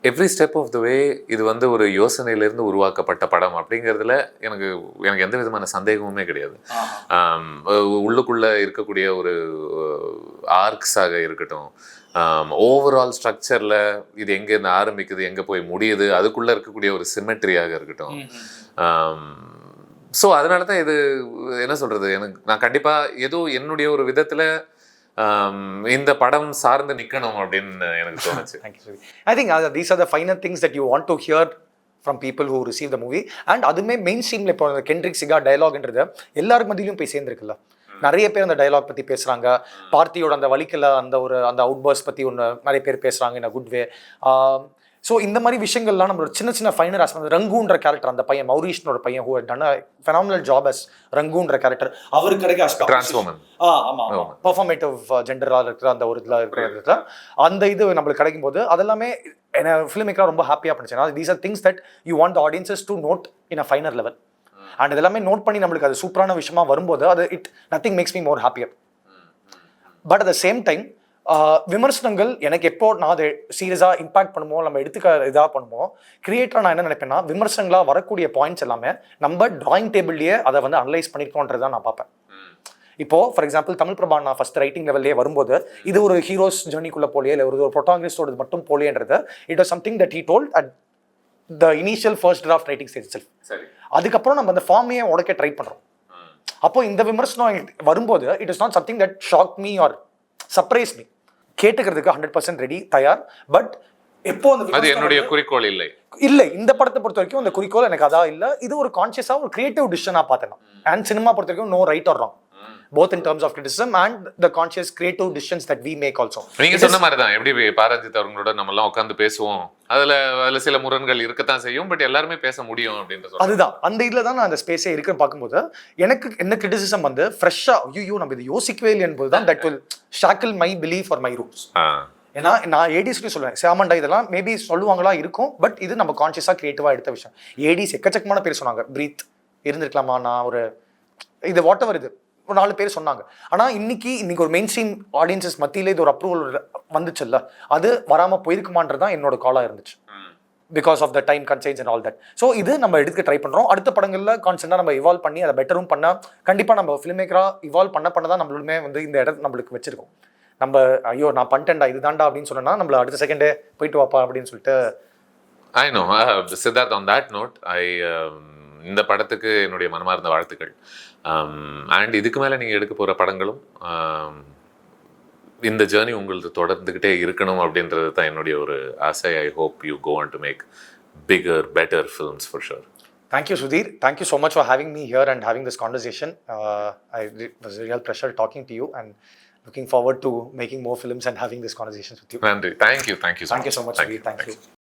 every step of the way இது வந்து ஒரு யோசனையிலிருந்து உருவாக்கப்பட்ட படம் அப்படிங்கிறதுல எனக்கு எந்த விதமான சந்தேகமுமே கிடையாது. உள்ளுக்குள்ளே இருக்கக்கூடிய ஒரு ஆர்க்ஸாக இருக்கட்டும், ஓவரால் ஸ்ட்ரக்சரில் இது எங்கேருந்து ஆரம்பிக்குது எங்கே போய் முடியுது அதுக்குள்ளே இருக்கக்கூடிய ஒரு சிமெட்ரியாக இருக்கட்டும். ஸோ அதனால தான் இது என்ன சொல்கிறது, நான் கண்டிப்பாக ஏதோ என்னுடைய ஒரு விதத்தில் இந்த படம் சார்ந்து நிற்கணும் அப்படின்னு எனக்கு தோணுச்சு. ஐ think these are the final things that you want to hear from people who receive the movie. And அதுவுமே மெயின் ஸ்ட்ரீமில் இப்போ கென்ட்ரிக் சிகார் டயலாக்ன்றது எல்லாருக்கு மத்தியிலும் போய் சேர்ந்துருக்குல்ல. நிறைய பேர் அந்த டயலாக் பற்றி பேசுகிறாங்க, பார்த்தியோட அந்த வலிக்கல அந்த அவுட்பர்ஸ் பற்றி ஒன்று நிறைய பேர் பேசுகிறாங்க இன் அ குட் வே. ஸோ இந்த மாதிரி விஷயங்கள்லாம் நம்மளோட சின்ன சின்ன ஃபைனர் ஆஸ்பெக்ட். ரங்குன்ற கேரக்டர், அந்த பையன் மௌரீஷ்னோட பையன் who done a phenomenal job as ரங்குன்ற கேரக்டர், அவருக்கு கிடைக்க டிரான்ஸ்ஃபார்மர் ஆமாம் பெர்ஃபார்மேட்டிவ் ஜெண்டராக இருக்கிற அந்த ஒரு இதில் இருக்கிற அந்த இது நம்மளுக்கு கிடைக்கும் போது அதெல்லாமே என்ன ஃபிலிம் மேக்கராக ரொம்ப ஹாப்பியாக பண்ணிச்சு. These are things that you want the audiences to note in a finer level. And இதெல்லாமே நோட் பண்ணி நம்மளுக்கு அது சூப்பரான விஷயமா வரும்போது அது nothing makes me more happier. But at the same time விமர்சனங்கள் எனக்கு எப்போ நான் அதை சீரியஸாக இம்பாக்ட் பண்ணுமோ, நம்ம இதாக பண்ணுமோ, கிரியேட்டராக நான் என்ன நினைப்பேன்னா, விமர்சனங்களாக வரக்கூடிய பாயிண்ட்ஸ் எல்லாமே நம்ம டிராயிங் டேபிள்லேயே அதை வந்து அனலைஸ் பண்ணிருக்கோன்றதான் நான் பார்ப்பேன். இப்போ ஃபார் எக்ஸாம்பிள் தமிழ் பிரபா நான் ஃபர்ஸ்ட் ரைட்டிங் லெவல்லே வரும்போது இது ஒரு ஹீரோஸ் ஜர்னிக்குள்ளே போலியே இல்லை ஒரு ப்ரொட்டாகனிஸ்டோட மட்டும் போலியன்றது it was something that he told at the initial first draft writing stage self. அதுக்கப்புறம் நம்ம அந்த ஃபார்மையே உடைக்க ட்ரை பண்ணுறோம். அப்போ இந்த விமர்சனம் வரும்போது it is not something that shock me or surprise me. கேட்டுக்கிறதுக்கு 100% ரெடி, தயார். பட் எப்போ அது என்னுடைய குறிக்கோள் இல்லை. இந்த படத்தை பொறுத்த வரைக்கும் அந்த குறிக்கோள் எனக்கு அதான் இல்லை. இது ஒரு கான்சியஸாக ஒரு கிரியேட்டிவ் டிசிஷனாக பார்த்தேன். அண்ட் சினிமா பொறுத்த வரைக்கும் no right or wrong. both in terms of criticism and the conscious creative decisions that we make also. நீங்க சொன்ன மாதிரி தான், எப்படி பாரஞ்சித் அவங்களோட நம்ம எல்லாம் உட்காந்து பேசுவோம், அதுல சில முரண்கள் இருக்கத்தான் செய்யும், பட் எல்லாருமே பேச முடியும் அப்படின்றது. அதுதான் அந்த இதுல தான் நான் அந்த ஸ்பேஸே இருக்குன்னு பார்க்கும்போது எனக்கு என்ன கிரிட்டிசிசம் வந்து ஃப்ரெஷ்ஷா ஐயோ நம்ம இது யோசிக்கவே இல்லை என்பது தான் that will shackle my belief or my roots. ஏன்னா நான் ஏடிஸ்க்கு சொல்லுவேன் சாமண்டா இதெல்லாம் மேபி சொல்லுவாங்களா இருக்கும், பட் இது நம்ம கான்சியஸா கிரியேட்டிவா எடுத்த விஷயம். ஏடிஸ் எக்கச்சக்கமான பேர் சொன்னாங்க, பிரீத் இருந்திருக்கலாமா, நான் ஒரு இது வாட் எவர் இது ஒரு 4 பேர் சொன்னாங்க. ஆனால் இன்னைக்கு ஒரு மெயின் ஸ்ட்ரீம் ஆடியன்சஸ் மத்தியில இது ஒரு அப்ரூவல் வந்துச்சுல்ல, அது வராமல் போயிருக்குமான்றது தான் என்னோட காலாக இருந்துச்சு. Because of the time conscience and all that. So இது நம்ம எடுக்க ட்ரை பண்ணுறோம். அடுத்த படங்களில் கான்ஸ்டன்டாக நம்ம இவால்வ் பண்ணி அதை பெட்டரும் பண்ணால் கண்டிப்பாக நம்ம ஃபிலிம் மேக்கராக இவால்வ் பண்ண தான் நம்மளுமே வந்து இந்த இடத்த நம்மளுக்கு வச்சிருக்கோம். நம்ம ஐயோ நான் பண்ணிட்டேன்டா இதுதான்டா அப்படின்னு சொன்னோன்னா நம்மள அடுத்த செகண்டே போயிட்டு வாப்பா அப்படின்னு சொல்லிட்டு. I know Siddharth, on that note இந்த படத்துக்கு என்னுடைய மனமார்ந்த வாழ்த்துக்கள். அண்ட் இதுக்கு மேலே நீங்கள் எடுக்க போகிற படங்களும் இந்த ஜேர்னி உங்களுக்கு தொடர்ந்துக்கிட்டே இருக்கணும் அப்படின்றது தான் என்னுடைய ஒரு ஆசை. I hope you go on to make bigger better films for sure. Thank you, Sudhir. Thank you so much for having me here and having this conversation. It was a real pleasure talking to you and looking forward to making more films and having this conversations with you. Nandri. Thank you so much. Thank you so much, Sudhir. Thank you.